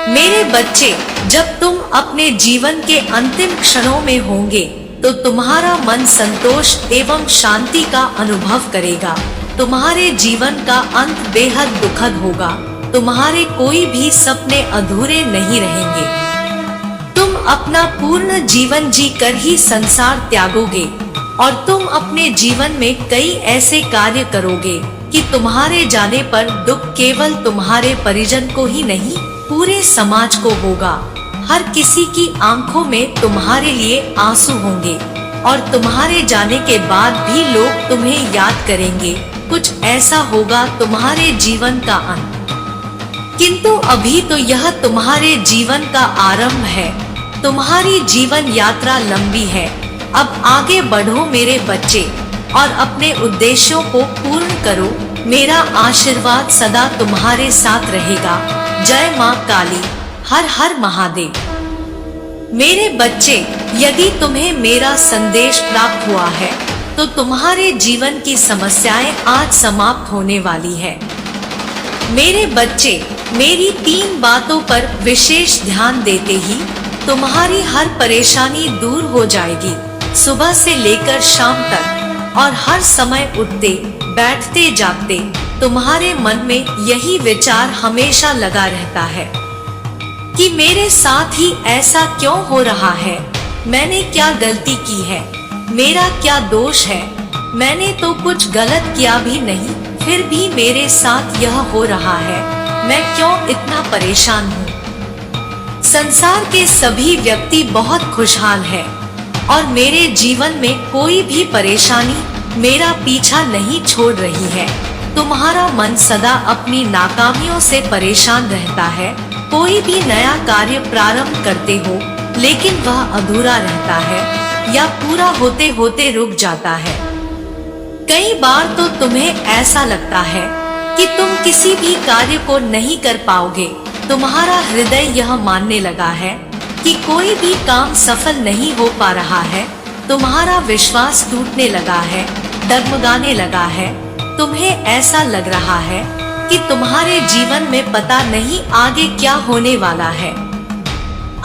मेरे बच्चे, जब तुम अपने जीवन के अंतिम क्षणों में होंगे तो तुम्हारा मन संतोष एवं शांति का अनुभव करेगा। तुम्हारे जीवन का अंत बेहद दुखद होगा। तुम्हारे कोई भी सपने अधूरे नहीं रहेंगे। तुम अपना पूर्ण जीवन जीकर ही संसार त्यागोगे और तुम अपने जीवन में कई ऐसे कार्य करोगे कि तुम्हारे जाने पर दुख केवल तुम्हारे परिजन को ही नहीं, पूरे समाज को होगा। हर किसी की आंखों में तुम्हारे लिए आंसू होंगे और तुम्हारे जाने के बाद भी लोग तुम्हें याद करेंगे। कुछ ऐसा होगा तुम्हारे जीवन का अंत। किंतु अभी तो यह तुम्हारे जीवन का आरंभ है। तुम्हारी जीवन यात्रा लंबी है। अब आगे बढ़ो मेरे बच्चे और अपने उद्देश्यों को पूर्ण करो। मेरा आशीर्वाद सदा तुम्हारे साथ रहेगा। जय माँ काली। हर हर महादेव। मेरे बच्चे, यदि तुम्हें मेरा संदेश प्राप्त हुआ है तो तुम्हारे जीवन की समस्याएं आज समाप्त होने वाली है। मेरे बच्चे, मेरी 3 बातों पर विशेष ध्यान देते ही तुम्हारी हर परेशानी दूर हो जाएगी। सुबह से लेकर शाम तक और हर समय उठते बैठते जागते तुम्हारे मन में यही विचार हमेशा लगा रहता है कि मेरे साथ ही ऐसा क्यों हो रहा है, मैंने क्या गलती की है, मेरा क्या दोष है, मैंने तो कुछ गलत किया भी नहीं, फिर भी मेरे साथ यह हो रहा है, मैं क्यों इतना परेशान हूँ। संसार के सभी व्यक्ति बहुत खुशहाल है और मेरे जीवन में कोई भी परेशानी मेरा पीछा नहीं छोड़ रही है। तुम्हारा मन सदा अपनी नाकामियों से परेशान रहता है। कोई भी नया कार्य प्रारंभ करते हो लेकिन वह अधूरा रहता है या पूरा होते होते रुक जाता है। कई बार तो तुम्हें ऐसा लगता है कि तुम किसी भी कार्य को नहीं कर पाओगे। तुम्हारा हृदय यह मानने लगा है कि कोई भी काम सफल नहीं हो पा रहा है। तुम्हारा विश्वास टूटने लगा है, डगमगाने लगा है। तुम्हें ऐसा लग रहा है कि तुम्हारे जीवन में पता नहीं आगे क्या होने वाला है।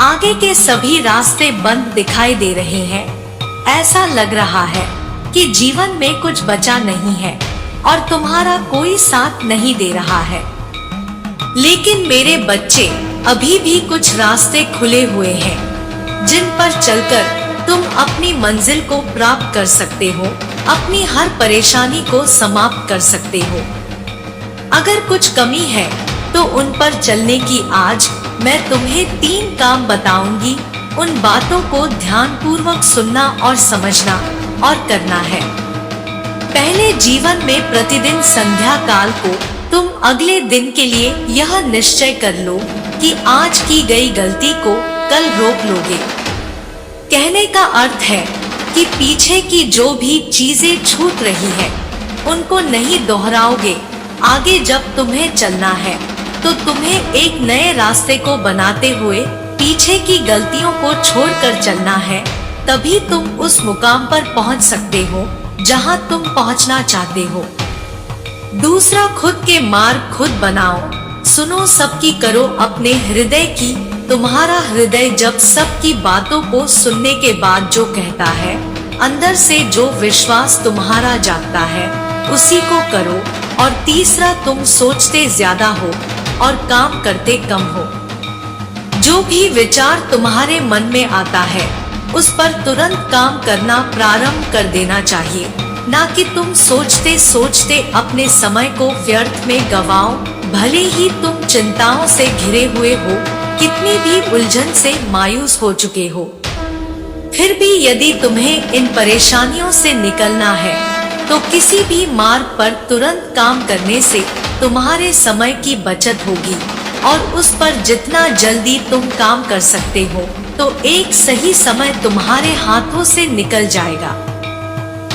आगे के सभी रास्ते बंद दिखाई दे रहे हैं। ऐसा लग रहा है कि जीवन में कुछ बचा नहीं है और तुम्हारा कोई साथ नहीं दे रहा है। लेकिन मेरे बच्चे, अभी भी कुछ रास्ते खुले हुए हैं जिन पर चलकर तुम अपनी मंजिल को प्राप्त कर सकते हो, अपनी हर परेशानी को समाप्त कर सकते हो। अगर कुछ कमी है तो उन पर चलने की आज मैं तुम्हें 3 काम बताऊंगी। उन बातों को ध्यानपूर्वक सुनना और समझना और करना है। पहले, जीवन में प्रतिदिन संध्या काल को तुम अगले दिन के लिए यह निश्चय कर लो कि आज की गई गलती को कल रोक लोगे। कहने का अर्थ है कि पीछे की जो भी चीजें छूट रही है उनको नहीं दोहराओगे। आगे जब तुम्हें चलना है तो तुम्हें एक नए रास्ते को बनाते हुए पीछे की गलतियों को छोड़कर चलना है। तभी तुम उस मुकाम पर पहुंच सकते हो जहां तुम पहुंचना चाहते हो। दूसरा, खुद के मार्ग खुद बनाओ। सुनो सबकी, करो अपने हृदय की। तुम्हारा हृदय जब सबकी बातों को सुनने के बाद जो कहता है, अंदर से जो विश्वास तुम्हारा जागता है, उसी को करो। और तीसरा, तुम सोचते ज्यादा हो और काम करते कम हो। जो भी विचार तुम्हारे मन में आता है उस पर तुरंत काम करना प्रारंभ कर देना चाहिए, ना कि तुम सोचते सोचते अपने समय को व्यर्थ में गवाओ। भले ही तुम चिंताओं से घिरे हुए हो, कितनी भी उलझन से मायूस हो चुके हो, फिर भी यदि तुम्हें इन परेशानियों से निकलना है तो किसी भी मार्ग पर तुरंत काम करने से तुम्हारे समय की बचत होगी और उस पर जितना जल्दी तुम काम कर सकते हो तो एक सही समय तुम्हारे हाथों से निकल जाएगा।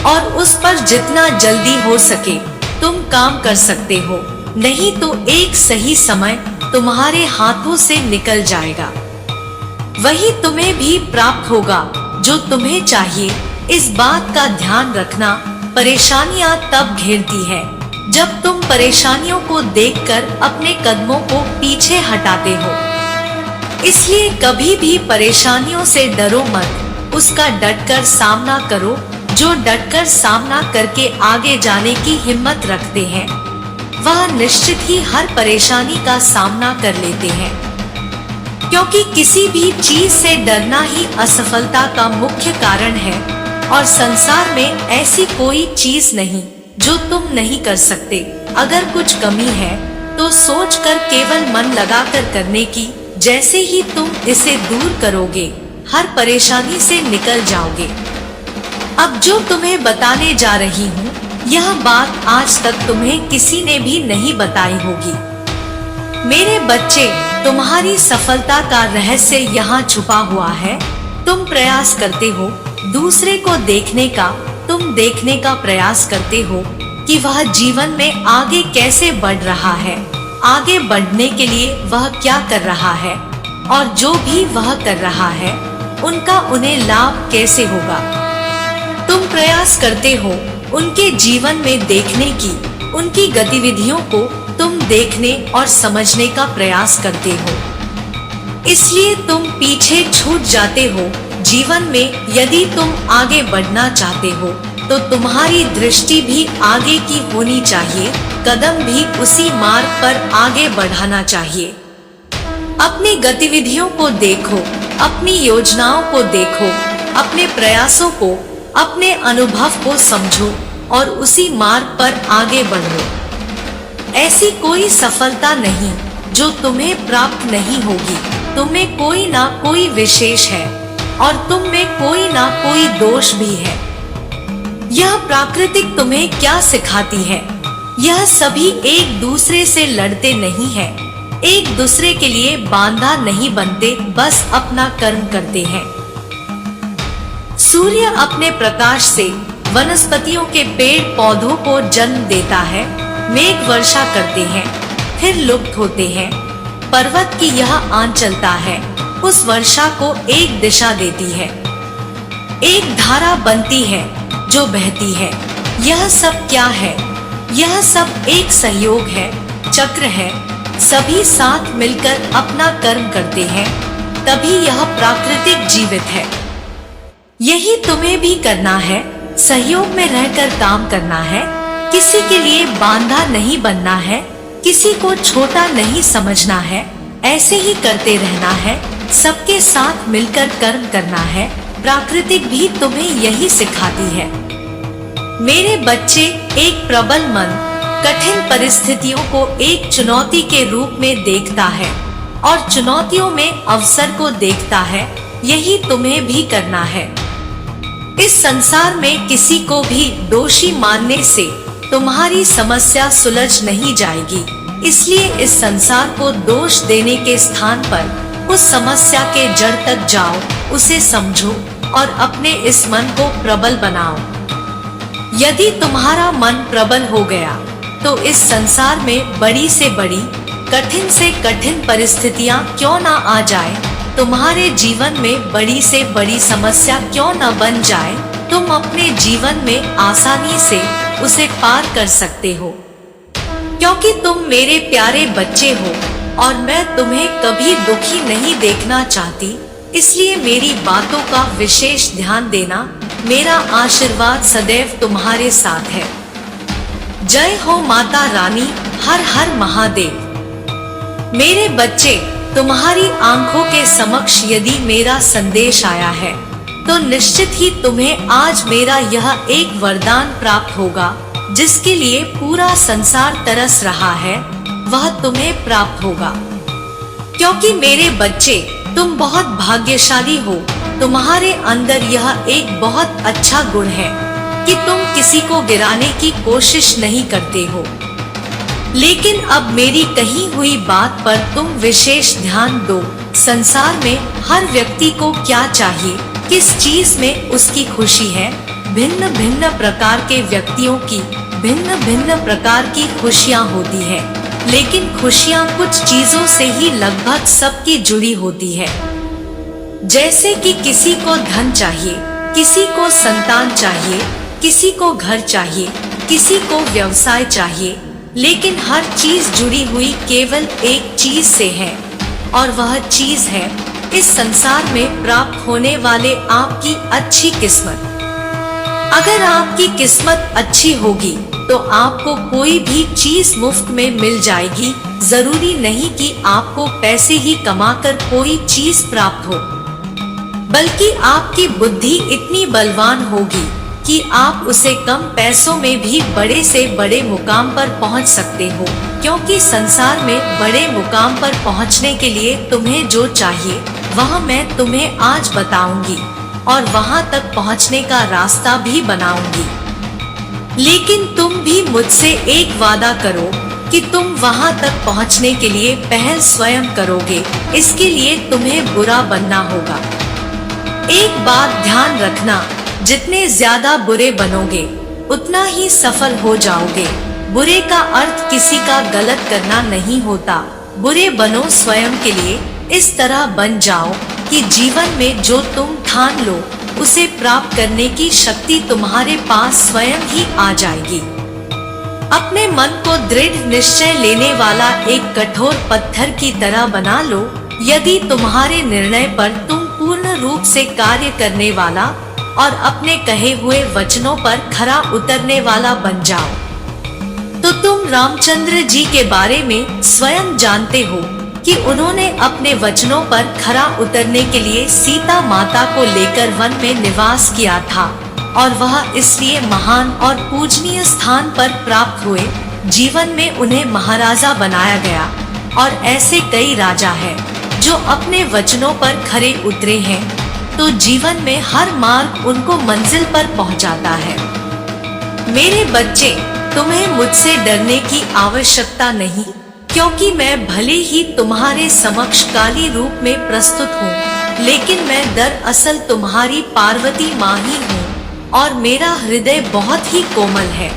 और उस पर जितना जल्दी हो सके तुम काम कर सकते हो, नहीं तो एक सही समय तुम्हारे हाथों से निकल जाएगा। वही तुम्हें भी प्राप्त होगा जो तुम्हें चाहिए। इस बात का ध्यान रखना, परेशानियां तब घेरती है जब तुम परेशानियों को देखकर अपने कदमों को पीछे हटाते हो। इसलिए कभी भी परेशानियों से डरो मत, उसका डटकर सामना करो। जो डटकर सामना करके आगे जाने की हिम्मत रखते हैं वह निश्चित ही हर परेशानी का सामना कर लेते हैं, क्योंकि किसी भी चीज से डरना ही असफलता का मुख्य कारण है। और संसार में ऐसी कोई चीज नहीं जो तुम नहीं कर सकते। अगर कुछ कमी है तो सोचकर केवल मन लगाकर करने की, जैसे ही तुम इसे दूर करोगे हर परेशानी से निकल जाओगे। अब जो तुम्हें बताने जा रही हूँ, यह बात आज तक तुम्हें किसी ने भी नहीं बताई होगी। मेरे बच्चे, तुम्हारी सफलता का रहस्य यहाँ छुपा हुआ है। तुम प्रयास करते हो दूसरे को देखने का, तुम देखने का प्रयास करते हो कि वह जीवन में आगे कैसे बढ़ रहा है, आगे बढ़ने के लिए वह क्या कर रहा है, और जो भी वह कर रहा है उनका उन्हें लाभ कैसे होगा। तुम प्रयास करते हो उनके जीवन में देखने की, उनकी गतिविधियों को तुम देखने और समझने का प्रयास करते हो। इसलिए तुम पीछे छूट जाते हो जीवन में। यदि तुम आगे बढ़ना चाहते हो तो तुम्हारी दृष्टि भी आगे की होनी चाहिए, कदम भी उसी मार्ग पर आगे बढ़ाना चाहिए। अपनी गतिविधियों को देखो, अपनी योजनाओं को देखो, अपने प्रयासों को, अपने अनुभव को समझो और उसी मार्ग पर आगे बढ़ो। ऐसी कोई सफलता नहीं जो तुम्हें प्राप्त नहीं होगी। तुम्हें कोई ना कोई विशेष है और तुम में कोई ना कोई दोष भी है। यह प्राकृतिक तुम्हें क्या सिखाती है? यह सभी एक दूसरे से लड़ते नहीं है, एक दूसरे के लिए बांधा नहीं बनते, बस अपना कर्म करते हैं। सूर्य अपने प्रकाश से वनस्पतियों के पेड़ पौधों को जन्म देता है, मेघ वर्षा करते हैं फिर लुप्त होते हैं। पर्वत की यह आन चलता है, उस वर्षा को एक दिशा देती है, एक धारा बनती है जो बहती है। यह सब क्या है? यह सब एक सहयोग है, चक्र है। सभी साथ मिलकर अपना कर्म करते हैं, तभी यह प्राकृतिक जीवित है। यही तुम्हें भी करना है, सहयोग में रहकर काम करना है। किसी के लिए बांधा नहीं बनना है, किसी को छोटा नहीं समझना है, ऐसे ही करते रहना है। सबके साथ मिलकर कर्म करना है। प्राकृतिक भी तुम्हें यही सिखाती है। मेरे बच्चे, एक प्रबल मन कठिन परिस्थितियों को एक चुनौती के रूप में देखता है और चुनौतियों में अवसर को देखता है। यही तुम्हें भी करना है। इस संसार में किसी को भी दोषी मानने से तुम्हारी समस्या सुलझ नहीं जाएगी। इसलिए इस संसार को दोष देने के स्थान पर उस समस्या के जड़ तक जाओ, उसे समझो और अपने इस मन को प्रबल बनाओ। यदि तुम्हारा मन प्रबल हो गया तो इस संसार में बड़ी से बड़ी, कठिन से कठिन परिस्थितियां क्यों ना आ जाए, तुम्हारे जीवन में बड़ी से बड़ी समस्या क्यों न बन जाए, तुम अपने जीवन में आसानी से उसे पार कर सकते हो। क्योंकि तुम मेरे प्यारे बच्चे हो और मैं तुम्हें कभी दुखी नहीं देखना चाहती, इसलिए मेरी बातों का विशेष ध्यान देना। मेरा आशीर्वाद सदैव तुम्हारे साथ है। जय हो माता रानी, हर हर महादेव। मेरे बच्चे, तुम्हारी आंखों के समक्ष यदि मेरा संदेश आया है तो निश्चित ही तुम्हें आज मेरा यह एक वरदान प्राप्त होगा, जिसके लिए पूरा संसार तरस रहा है, वह तुम्हें प्राप्त होगा। क्योंकि मेरे बच्चे, तुम बहुत भाग्यशाली हो। तुम्हारे अंदर यह एक बहुत अच्छा गुण है कि तुम किसी को गिराने की कोशिश नहीं करते हो। लेकिन अब मेरी कही हुई बात पर तुम विशेष ध्यान दो। संसार में हर व्यक्ति को क्या चाहिए, किस चीज में उसकी खुशी है, भिन्न भिन्न प्रकार के व्यक्तियों की भिन्न भिन्न प्रकार की खुशियाँ होती है, लेकिन खुशियाँ कुछ चीजों से ही लगभग सबकी जुड़ी होती है। जैसे कि किसी को धन चाहिए, किसी को संतान चाहिए, किसी को घर चाहिए, किसी को व्यवसाय चाहिए, लेकिन हर चीज जुड़ी हुई केवल एक चीज से है, और वह चीज है इस संसार में प्राप्त होने वाले आपकी अच्छी किस्मत। अगर आपकी किस्मत अच्छी होगी तो आपको कोई भी चीज मुफ्त में मिल जाएगी। जरूरी नहीं कि आपको पैसे ही कमाकर कोई चीज प्राप्त हो, बल्कि आपकी बुद्धि इतनी बलवान होगी कि आप उसे कम पैसों में भी बड़े से बड़े मुकाम पर पहुंच सकते हो। क्योंकि संसार में बड़े मुकाम पर पहुंचने के लिए तुम्हें जो चाहिए वह मैं तुम्हें आज बताऊंगी, और वहां तक पहुंचने का रास्ता भी बनाऊंगी। लेकिन तुम भी मुझसे एक वादा करो कि तुम वहां तक पहुंचने के लिए पहल स्वयं करोगे। इसके लिए तुम्हें बुरा बनना होगा। एक बात ध्यान रखना, जितने ज्यादा बुरे बनोगे उतना ही सफल हो जाओगे। बुरे का अर्थ किसी का गलत करना नहीं होता। बुरे बनो स्वयं के लिए, इस तरह बन जाओ कि जीवन में जो तुम ठान लो उसे प्राप्त करने की शक्ति तुम्हारे पास स्वयं ही आ जाएगी। अपने मन को दृढ़ निश्चय लेने वाला एक कठोर पत्थर की तरह बना लो। यदि तुम्हारे निर्णय पर तुम पूर्ण रूप से कार्य करने वाला और अपने कहे हुए वचनों पर खरा उतरने वाला बन जाओ, तो तुम रामचंद्र जी के बारे में स्वयं जानते हो कि उन्होंने अपने वचनों पर खरा उतरने के लिए सीता माता को लेकर वन में निवास किया था, और वह इसलिए महान और पूजनीय स्थान पर प्राप्त हुए। जीवन में उन्हें महाराजा बनाया गया, और ऐसे कई राजा हैं जो अपने वचनों पर खरे उतरे हैं, तो जीवन में हर मार्ग उनको मंजिल पर पहुंचाता है। मेरे बच्चे, तुम्हें मुझसे डरने की आवश्यकता नहीं, क्योंकि मैं भले ही तुम्हारे समक्ष काली रूप में प्रस्तुत हूँ, लेकिन मैं दरअसल तुम्हारी पार्वती माँ ही हूँ, और मेरा हृदय बहुत ही कोमल है।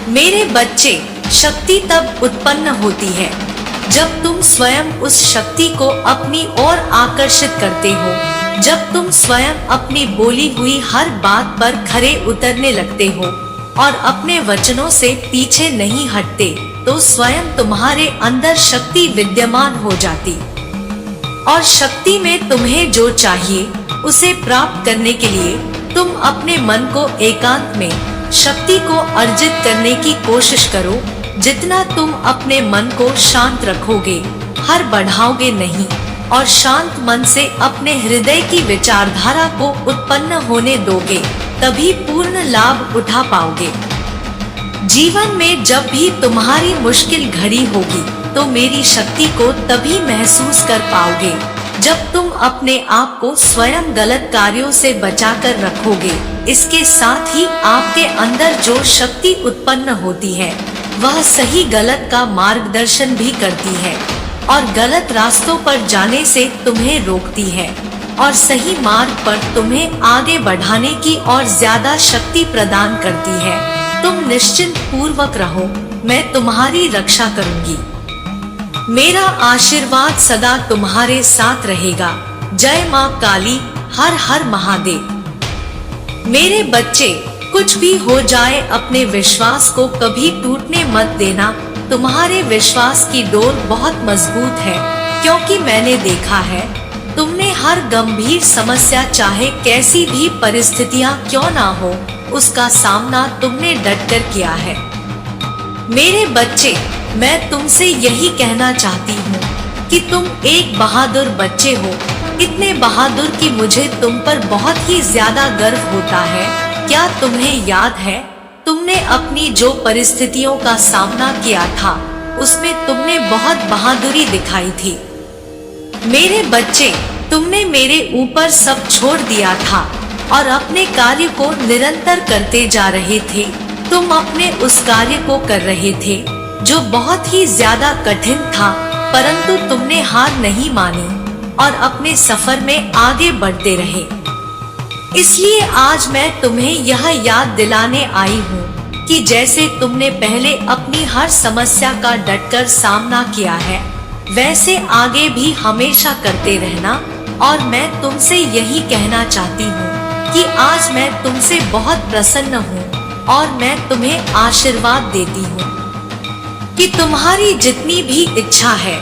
मेरे बच्चे, शक्ति तब उत्पन्न होती है जब तुम स्वयं उस शक्ति को अपनी ओर आकर्षित करते हो। जब तुम स्वयं अपनी बोली हुई हर बात पर खरे उतरने लगते हो और अपने वचनों से पीछे नहीं हटते, तो स्वयं तुम्हारे अंदर शक्ति विद्यमान हो जाती, और शक्ति में तुम्हें जो चाहिए उसे प्राप्त करने के लिए तुम अपने मन को एकांत में शक्ति को अर्जित करने की कोशिश करो। जितना तुम अपने मन को शांत रखोगे, हर बढ़ाओगे नहीं, और शांत मन से अपने हृदय की विचारधारा को उत्पन्न होने दोगे, तभी पूर्ण लाभ उठा पाओगे। जीवन में जब भी तुम्हारी मुश्किल घड़ी होगी तो मेरी शक्ति को तभी महसूस कर पाओगे जब तुम अपने आप को स्वयं गलत कार्यों से बचाकर रखोगे। इसके साथ ही आपके अंदर जो शक्ति उत्पन्न होती है वह सही गलत का मार्गदर्शन भी करती है, और गलत रास्तों पर जाने से तुम्हें रोकती है, और सही मार्ग पर तुम्हें आगे बढ़ाने की और ज्यादा शक्ति प्रदान करती है। तुम निश्चिंत पूर्वक रहो, मैं तुम्हारी रक्षा करूंगी। मेरा आशीर्वाद सदा तुम्हारे साथ रहेगा। जय माँ काली, हर हर महादेव। मेरे बच्चे, कुछ भी हो जाए अपने विश्वास को कभी टूटने मत देना। तुम्हारे विश्वास की डोर बहुत मजबूत है, क्योंकि मैंने देखा है तुमने हर गंभीर समस्या, चाहे कैसी भी परिस्थितियां क्यों ना हो, उसका सामना तुमने डटकर किया है। मेरे बच्चे, मैं तुमसे यही कहना चाहती हूँ कि तुम एक बहादुर बच्चे हो, इतने बहादुर कि मुझे तुम पर बहुत ही ज्यादा गर्व होता है। क्या तुम्हें याद है तुमने अपनी जो परिस्थितियों का सामना किया था उसमें तुमने बहुत बहादुरी दिखाई थी। मेरे बच्चे, तुमने मेरे ऊपर सब छोड़ दिया था और अपने कार्य को निरंतर करते जा रहे थे। तुम अपने उस कार्य को कर रहे थे जो बहुत ही ज्यादा कठिन था, परंतु तुमने हार नहीं मानी और अपने सफर में आगे बढ़ते रहे। इसलिए आज मैं तुम्हें यह याद दिलाने आई हूँ कि जैसे तुमने पहले अपनी हर समस्या का डटकर सामना किया है, वैसे आगे भी हमेशा करते रहना। और मैं तुमसे यही कहना चाहती हूँ कि आज मैं तुमसे बहुत प्रसन्न हूँ और मैं तुम्हें आशीर्वाद देती हूँ कि तुम्हारी जितनी भी इच्छा है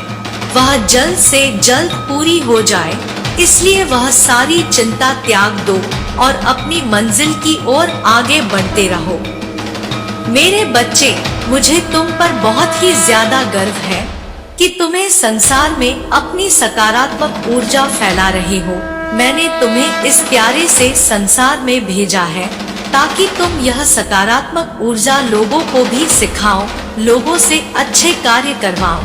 वह जल्द से जल्द पूरी हो जाए। इसलिए वह सारी चिंता त्याग दो और अपनी मंजिल की ओर आगे बढ़ते रहो। मेरे बच्चे, मुझे तुम पर बहुत ही ज्यादा गर्व है कि तुम्हें संसार में अपनी सकारात्मक ऊर्जा फैला रहे हो। मैंने तुम्हें इस प्यारे से संसार में भेजा है ताकि तुम यह सकारात्मक ऊर्जा लोगों को भी सिखाओ, लोगों से अच्छे कार्य करवाओ।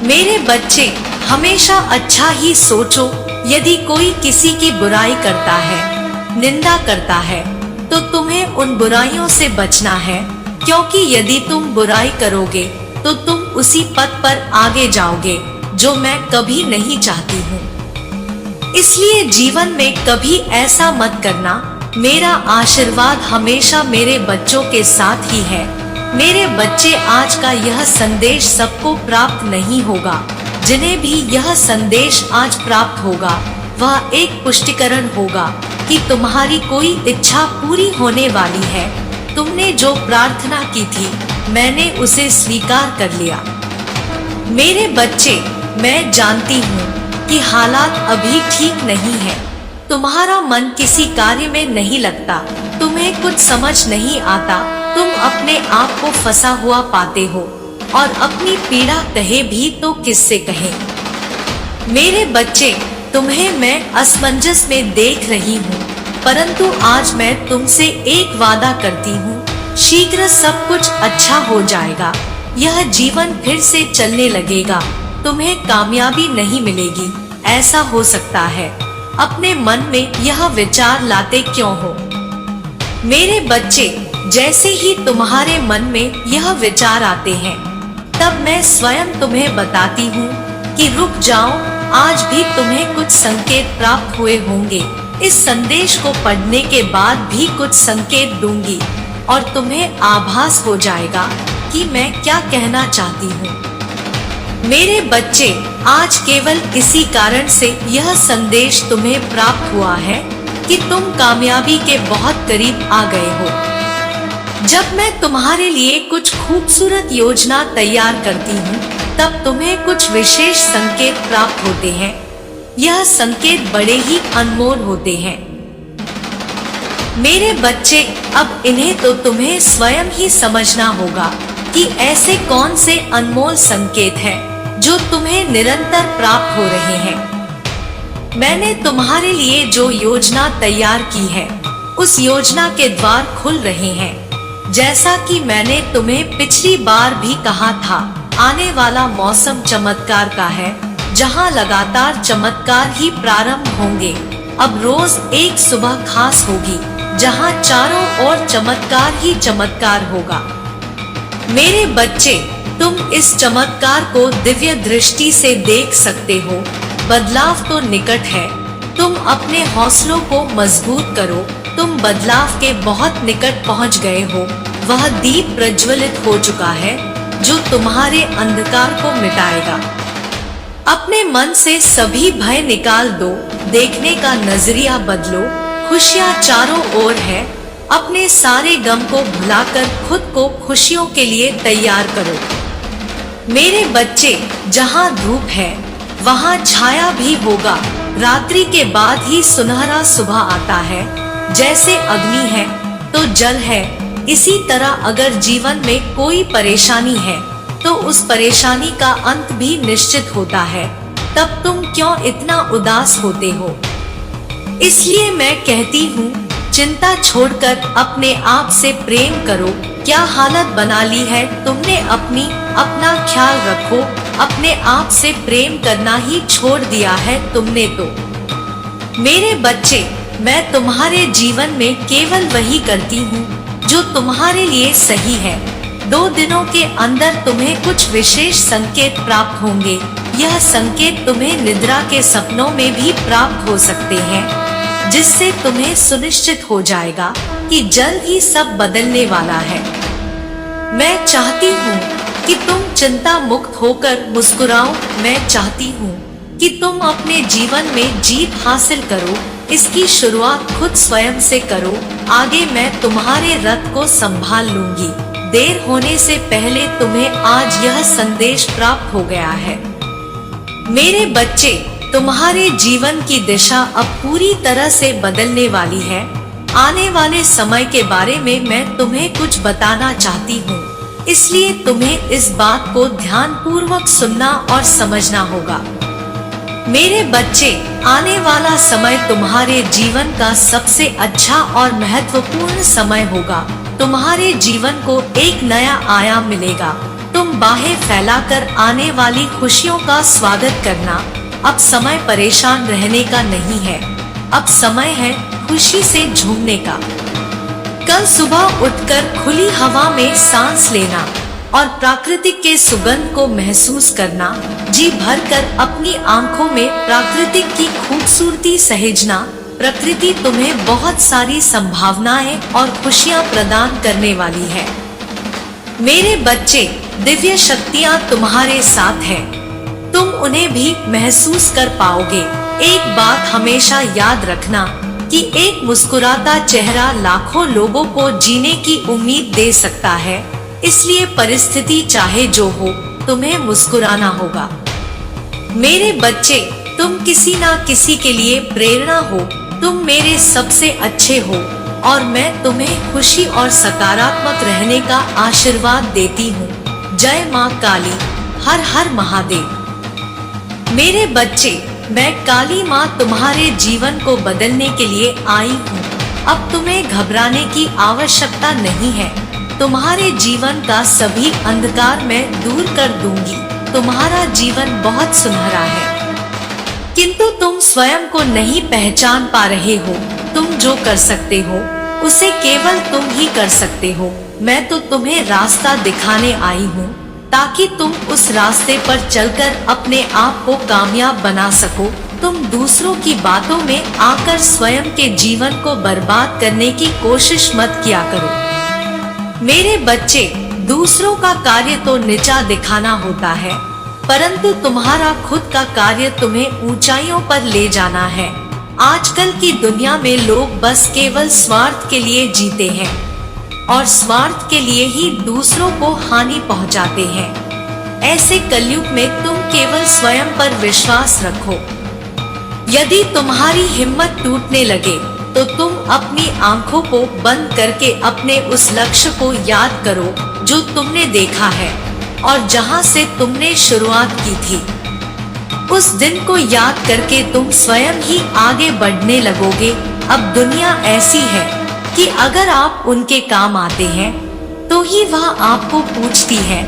मेरे बच्चे, हमेशा अच्छा ही सोचो। यदि कोई किसी की बुराई करता है, निंदा करता है, तो तुम्हें उन बुराइयों से बचना है, क्योंकि यदि तुम बुराई करोगे तो तुम उसी पथ पर आगे जाओगे जो मैं कभी नहीं चाहती हूँ। इसलिए जीवन में कभी ऐसा मत करना। मेरा आशीर्वाद हमेशा मेरे बच्चों के साथ ही है। मेरे बच्चे, आज का यह संदेश सबको प्राप्त नहीं होगा। जिन्हें भी यह संदेश आज प्राप्त होगा वह एक पुष्टिकरण होगा कि तुम्हारी कोई इच्छा पूरी होने वाली है। तुमने जो प्रार्थना की थी, मैंने उसे स्वीकार कर लिया। मेरे बच्चे, मैं जानती हूँ कि हालात अभी ठीक नहीं है। तुम्हारा मन किसी कार्य में नहीं लगता, तुम्हें कुछ समझ नहीं आता, तुम अपने आप को फंसा हुआ पाते हो और अपनी पीड़ा कहे भी तो किससे कहे। मेरे बच्चे, तुम्हें मैं असमंजस में देख रही हूँ, परंतु आज मैं तुमसे एक वादा करती हूँ, शीघ्र सब कुछ अच्छा हो जाएगा। यह जीवन फिर से चलने लगेगा। तुम्हें कामयाबी नहीं मिलेगी, ऐसा हो सकता है। अपने मन में यह विचार लाते क्यों हो? मेरे बच्चे, जैसे ही तुम्हारे मन में यह विचार आते हैं, तब मैं स्वयं तुम्हें बताती हूँ कि रुक जाओ। आज भी तुम्हें कुछ संकेत प्राप्त हुए होंगे। इस संदेश को पढ़ने के बाद भी कुछ संकेत दूंगी और तुम्हें आभास हो जाएगा कि मैं क्या कहना चाहती हूँ। मेरे बच्चे, आज केवल इसी कारण से यह संदेश तुम्हें प्राप्त हुआ है कि तुम कामयाबी के बहुत करीब आ गए हो। जब मैं तुम्हारे लिए कुछ खूबसूरत योजना तैयार करती हूँ, तब तुम्हें कुछ विशेष संकेत प्राप्त होते हैं। यह संकेत बड़े ही अनमोल होते हैं। मेरे बच्चे, अब इन्हें तो तुम्हें स्वयं ही समझना होगा कि ऐसे कौन से अनमोल संकेत हैं जो तुम्हें निरंतर प्राप्त हो रहे हैं। मैंने तुम्हारे लिए जो योजना तैयार की है, उस योजना के द्वार खुल रहे हैं। जैसा कि मैंने तुम्हें पिछली बार भी कहा था, आने वाला मौसम चमत्कार का है, जहां लगातार चमत्कार ही प्रारंभ होंगे। अब रोज एक सुबह खास होगी जहां चारों ओर चमत्कार ही चमत्कार होगा। मेरे बच्चे, तुम इस चमत्कार को दिव्य दृष्टि से देख सकते हो। बदलाव तो निकट है। तुम अपने हौसलों को मजबूत करो। तुम बदलाव के बहुत निकट पहुंच गए हो। वह दीप प्रज्वलित हो चुका है जो तुम्हारे अंधकार को मिटाएगा। अपने मन से सभी भय निकाल दो। देखने का नजरिया बदलो। खुशियां चारों ओर है। अपने सारे गम को भुलाकर खुद को खुशियों के लिए तैयार करो। मेरे बच्चे, जहां धूप है वहां छाया भी होगा। रात्रि के बाद ही सुनहरा सुबह आता है। जैसे अग्नि है तो जल है, इसी तरह अगर जीवन में कोई परेशानी है तो उस परेशानी का अंत भी निश्चित होता है। तब तुम क्यों इतना उदास होते हो? इसलिए मैं कहती हूँ, चिंता छोड़कर अपने आप से प्रेम करो। क्या हालत बना ली है तुमने अपना ख्याल रखो। अपने आप से प्रेम करना ही छोड़ दिया है तुमने तो। मेरे बच्चे, मैं तुम्हारे जीवन में केवल वही करती हूँ जो तुम्हारे लिए सही है। 2 दिनों के अंदर तुम्हें कुछ विशेष संकेत प्राप्त होंगे। यह संकेत तुम्हें निद्रा के सपनों में भी प्राप्त हो सकते हैं। जिससे तुम्हें सुनिश्चित हो जाएगा कि जल्द ही सब बदलने वाला है। मैं चाहती हूँ कि तुम चिंता मुक्त होकर मुस्कुराओ। मैं चाहती हूँ कि तुम अपने जीवन में जीत हासिल करो। इसकी शुरुआत खुद स्वयं से करो। आगे मैं तुम्हारे रथ को संभाल लूंगी। देर होने से पहले तुम्हें आज यह संदेश प्राप्त हो गया है। मेरे बच्चे, तुम्हारे जीवन की दिशा अब पूरी तरह से बदलने वाली है। आने वाले समय के बारे में मैं तुम्हें कुछ बताना चाहती हूँ, इसलिए तुम्हें इस बात को ध्यानपूर्वक सुनना और समझना होगा। मेरे बच्चे, आने वाला समय तुम्हारे जीवन का सबसे अच्छा और महत्वपूर्ण समय होगा। तुम्हारे जीवन को एक नया आयाम मिलेगा। तुम बाहें फैलाकर आने वाली खुशियों का स्वागत करना। अब समय परेशान रहने का नहीं है, अब समय है खुशी से झूमने का। कल सुबह उठकर खुली हवा में सांस लेना और प्राकृतिक के सुगंध को महसूस करना। जी भरकर अपनी आंखों में प्राकृतिक की खूबसूरती सहेजना। प्रकृति तुम्हें बहुत सारी संभावनाएं और खुशियां प्रदान करने वाली है। मेरे बच्चे, दिव्य शक्तियां तुम्हारे साथ हैं। तुम उन्हें भी महसूस कर पाओगे। एक बात हमेशा याद रखना कि एक मुस्कुराता चेहरा लाखों लोगों को जीने की उम्मीद दे सकता है। इसलिए परिस्थिति चाहे जो हो, तुम्हें मुस्कुराना होगा। मेरे बच्चे, तुम किसी ना किसी के लिए प्रेरणा हो। तुम मेरे सबसे अच्छे हो और मैं तुम्हें खुशी और सकारात्मक रहने का आशीर्वाद देती हूँ। जय माँ काली। हर हर महादेव। मेरे बच्चे, मैं काली माँ तुम्हारे जीवन को बदलने के लिए आई हूँ। अब तुम्हें घबराने की आवश्यकता नहीं है। तुम्हारे जीवन का सभी अंधकार मैं दूर कर दूंगी। तुम्हारा जीवन बहुत सुनहरा है, किंतु तुम स्वयं को नहीं पहचान पा रहे हो। तुम जो कर सकते हो उसे केवल तुम ही कर सकते हो। मैं तो तुम्हें रास्ता दिखाने आई हूँ ताकि तुम उस रास्ते पर चलकर अपने आप को कामयाब बना सको। तुम दूसरों की बातों में आकर स्वयं के जीवन को बर्बाद करने की कोशिश मत किया करो। मेरे बच्चे, दूसरों का कार्य तो नीचा दिखाना होता है, परंतु तुम्हारा खुद का कार्य तुम्हें ऊंचाइयों पर ले जाना है। आजकल की दुनिया में लोग बस केवल स्वार्थ के लिए जीते हैं और स्वार्थ के लिए ही दूसरों को हानि पहुंचाते हैं। ऐसे कलयुग में तुम केवल स्वयं पर विश्वास रखो। यदि तुम्हारी हिम्मत टूटने लगे तो तुम अपनी आंखों को बंद करके अपने उस लक्ष्य को याद करो जो तुमने देखा है और जहां से तुमने शुरुआत की थी। उस दिन को याद करके तुम स्वयं ही आगे बढ़ने लगोगे। अब दुनिया ऐसी है कि अगर आप उनके काम आते हैं तो ही वह आपको पूछती है,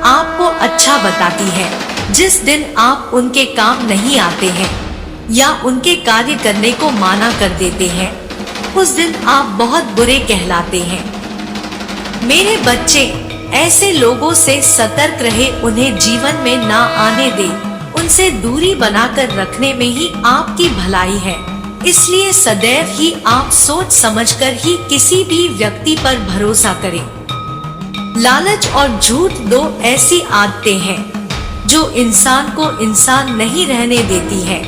आपको अच्छा बताती है। जिस दिन आप उनके काम नहीं आते हैं या उनके कार्य करने को माना कर देते हैं, उस दिन आप बहुत बुरे कहलाते हैं। मेरे बच्चे, ऐसे लोगों से सतर्क रहे। उन्हें जीवन में ना आने दे। उनसे दूरी बनाकर रखने में ही आपकी भलाई है। इसलिए सदैव ही आप सोच समझकर ही किसी भी व्यक्ति पर भरोसा करें। लालच और झूठ दो ऐसी आदतें हैं जो इंसान को इंसान नहीं रहने देती है।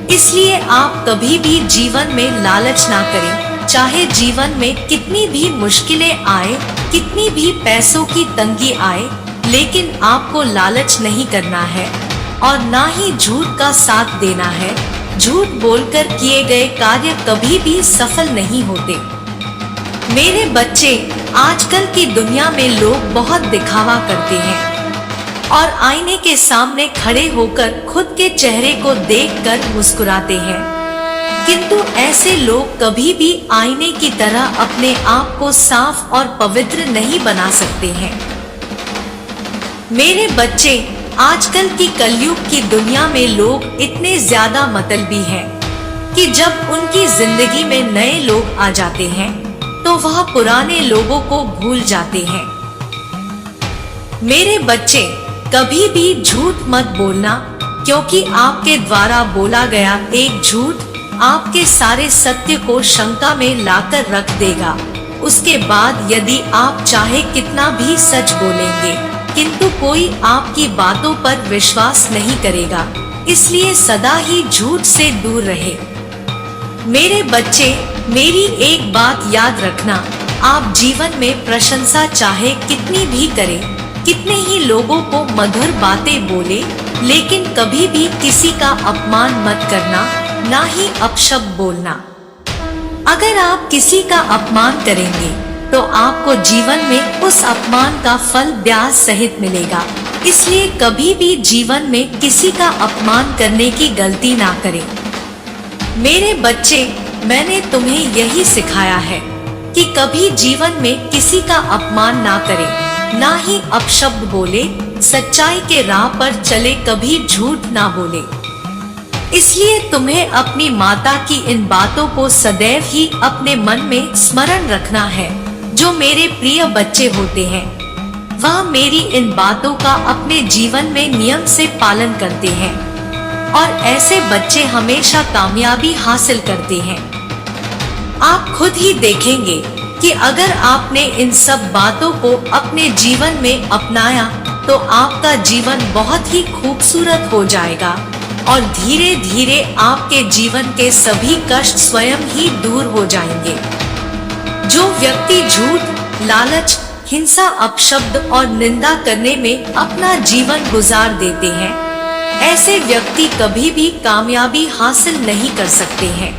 इसलिए आप कभी भी जीवन में लालच ना करें। चाहे जीवन में कितनी भी मुश्किलें आए, कितनी भी पैसों की तंगी आए, लेकिन आपको लालच नहीं करना है और ना ही झूठ का साथ देना है। झूठ बोलकर किए गए कार्य कभी भी सफल नहीं होते। मेरे बच्चे, आजकल की दुनिया में लोग बहुत दिखावा करते हैं और आईने के सामने खड़े होकर खुद के चेहरे को देखकर मुस्कुराते हैं, किंतु ऐसे लोग कभी भी आईने की तरह अपने आप को साफ और पवित्र नहीं बना सकते हैं। मेरे बच्चे, आजकल की कलयुग की दुनिया में लोग इतने ज्यादा मतलबी हैं कि जब उनकी जिंदगी में नए लोग आ जाते हैं तो वह पुराने लोगों को भूल जाते हैं। मेरे बच्चे, कभी भी झूठ मत बोलना, क्योंकि आपके द्वारा बोला गया एक झूठ आपके सारे सत्य को शंका में लाकर रख देगा। उसके बाद यदि आप चाहे कितना भी सच बोलेंगे, किंतु कोई आपकी बातों पर विश्वास नहीं करेगा। इसलिए सदा ही झूठ से दूर रहे। मेरे बच्चे, मेरी एक बात याद रखना, आप जीवन में प्रशंसा चाहे कितनी भी करें, कितने ही लोगों को मधुर बातें बोले, लेकिन कभी भी किसी का अपमान मत करना, ना ही अपशब्द बोलना। अगर आप किसी का अपमान करेंगे तो आपको जीवन में उस अपमान का फल ब्याज सहित मिलेगा। इसलिए कभी भी जीवन में किसी का अपमान करने की गलती ना करें। मेरे बच्चे, मैंने तुम्हें यही सिखाया है कि कभी जीवन में किसी का अपमान ना करें, ना ही अपशब्द बोले, सच्चाई के राह पर चले, कभी झूठ ना बोले। इसलिए तुम्हें अपनी माता की इन बातों को सदैव ही अपने मन में स्मरण रखना है। जो मेरे प्रिय बच्चे होते हैं, वह मेरी इन बातों का अपने जीवन में नियम से पालन करते हैं और ऐसे बच्चे हमेशा कामयाबी हासिल करते हैं। आप खुद ही देखेंगे कि अगर आपने इन सब बातों को अपने जीवन में अपनाया तो आपका जीवन बहुत ही खूबसूरत हो जाएगा और धीरे धीरे आपके जीवन के सभी कष्ट स्वयं ही दूर हो जाएंगे। जो व्यक्ति झूठ, लालच, हिंसा, अपशब्द और निंदा करने में अपना जीवन गुजार देते हैं, ऐसे व्यक्ति कभी भी कामयाबी हासिल नहीं कर सकते हैं।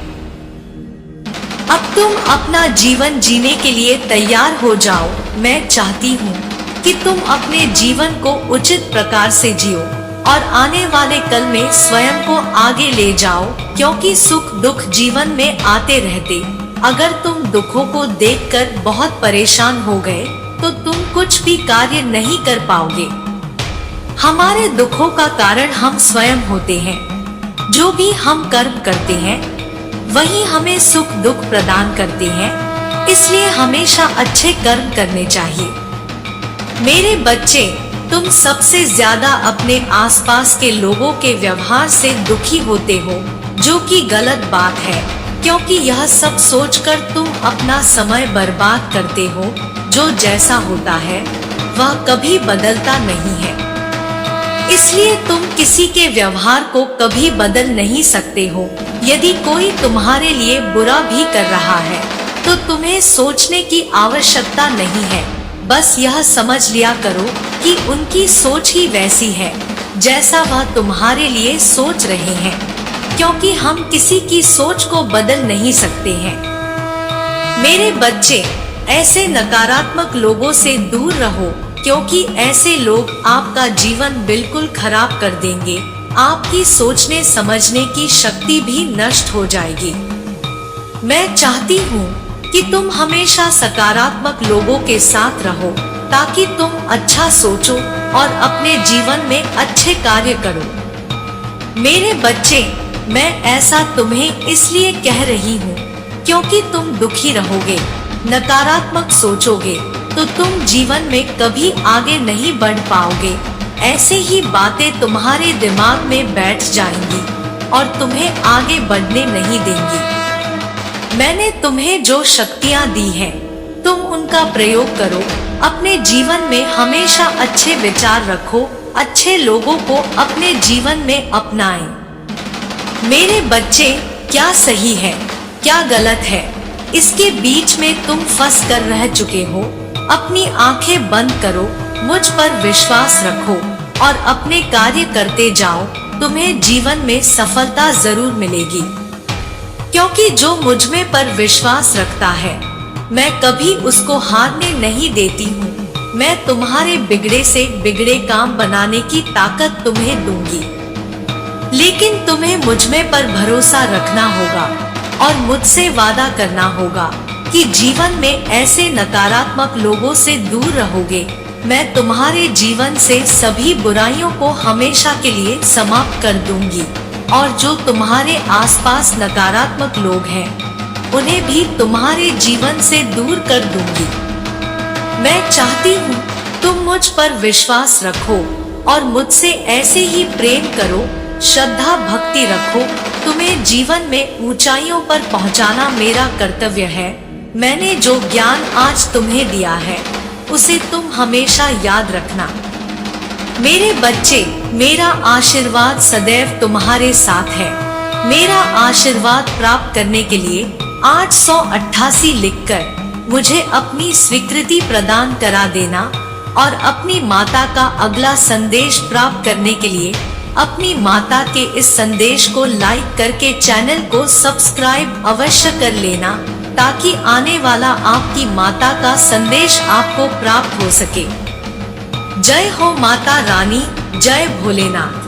अब तुम अपना जीवन जीने के लिए तैयार हो जाओ। मैं चाहती हूँ कि तुम अपने जीवन को उचित प्रकार से जियो और आने वाले कल में स्वयं को आगे ले जाओ, क्योंकि सुख दुख जीवन में आते रहते। अगर तुम दुखों को देखकर बहुत परेशान हो गए तो तुम कुछ भी कार्य नहीं कर पाओगे। हमारे दुखों का कारण हम स्वयं होते हैं। जो भी हम कर्म करते हैं वही हमें सुख दुख प्रदान करते हैं। इसलिए हमेशा अच्छे कर्म करने चाहिए। मेरे बच्चे, तुम सबसे ज्यादा अपने आसपास के लोगों के व्यवहार से दुखी होते हो, जो कि गलत बात है, क्योंकि यह सब सोचकर तुम अपना समय बर्बाद करते हो। जो जैसा होता है वह कभी बदलता नहीं है। इसलिए तुम किसी के व्यवहार को कभी बदल नहीं सकते हो। यदि कोई तुम्हारे लिए बुरा भी कर रहा है तो तुम्हें सोचने की आवश्यकता नहीं है। बस यह समझ लिया करो कि उनकी सोच ही वैसी है जैसा वह तुम्हारे लिए सोच रहे हैं, क्योंकि हम किसी की सोच को बदल नहीं सकते हैं। मेरे बच्चे, ऐसे नकारात्मक लोगों से दूर रहो, क्योंकि ऐसे लोग आपका जीवन बिल्कुल खराब कर देंगे। आपकी सोचने समझने की शक्ति भी नष्ट हो जाएगी। मैं चाहती हूँ कि तुम हमेशा सकारात्मक लोगों के साथ रहो, ताकि तुम अच्छा सोचो और अपने जीवन में अच्छे कार्य करो। मेरे बच्चे, मैं ऐसा तुम्हें इसलिए कह रही हूँ क्योंकि तुम दुखी रहोगे, नकारात्मक सोचोगे तो तुम जीवन में कभी आगे नहीं बढ़ पाओगे। ऐसे ही बातें तुम्हारे दिमाग में बैठ जाएंगी और तुम्हें आगे बढ़ने नहीं देंगी। मैंने तुम्हें जो शक्तियाँ दी हैं, तुम उनका प्रयोग करो। अपने जीवन में हमेशा अच्छे विचार रखो, अच्छे लोगों को अपने जीवन में अपनाएं। मेरे बच्चे, क्या सही है क्या गलत है, इसके बीच में तुम फंस कर रह चुके हो। अपनी आंखें बंद करो, मुझ पर विश्वास रखो और अपने कार्य करते जाओ। तुम्हें जीवन में सफलता जरूर मिलेगी, क्योंकि जो मुझ में पर विश्वास रखता है मैं कभी उसको हारने नहीं देती हूँ। मैं तुम्हारे बिगड़े से बिगड़े काम बनाने की ताकत तुम्हें दूंगी, लेकिन तुम्हें मुझ में पर भरोसा रखना होगा और मुझसे वादा करना होगा कि जीवन में ऐसे नकारात्मक लोगों से दूर रहोगे। मैं तुम्हारे जीवन से सभी बुराइयों को हमेशा के लिए समाप्त कर दूंगी और जो तुम्हारे आसपास नकारात्मक लोग हैं उन्हें भी तुम्हारे जीवन से दूर कर दूंगी। मैं चाहती हूँ तुम मुझ पर विश्वास रखो और मुझसे ऐसे ही प्रेम करो, श्रद्धा भक्ति रखो तुम्हें जीवन में ऊंचाइयों पर पहुंचाना मेरा कर्तव्य है। मैंने जो ज्ञान आज तुम्हें दिया है उसे तुम हमेशा याद रखना। मेरे बच्चे, मेरा आशीर्वाद सदैव तुम्हारे साथ है। मेरा आशीर्वाद प्राप्त करने के लिए 888 लिखकर मुझे अपनी स्वीकृति प्रदान करा देना और अपनी माता का अगला संदेश प्राप्त करने के लिए अपनी माता के इस संदेश को लाइक करके चैनल को सब्सक्राइब अवश्य कर लेना, ताकि आने वाला आपकी माता का संदेश आपको प्राप्त हो सके। जय हो माता रानी, जय भोलेनाथ।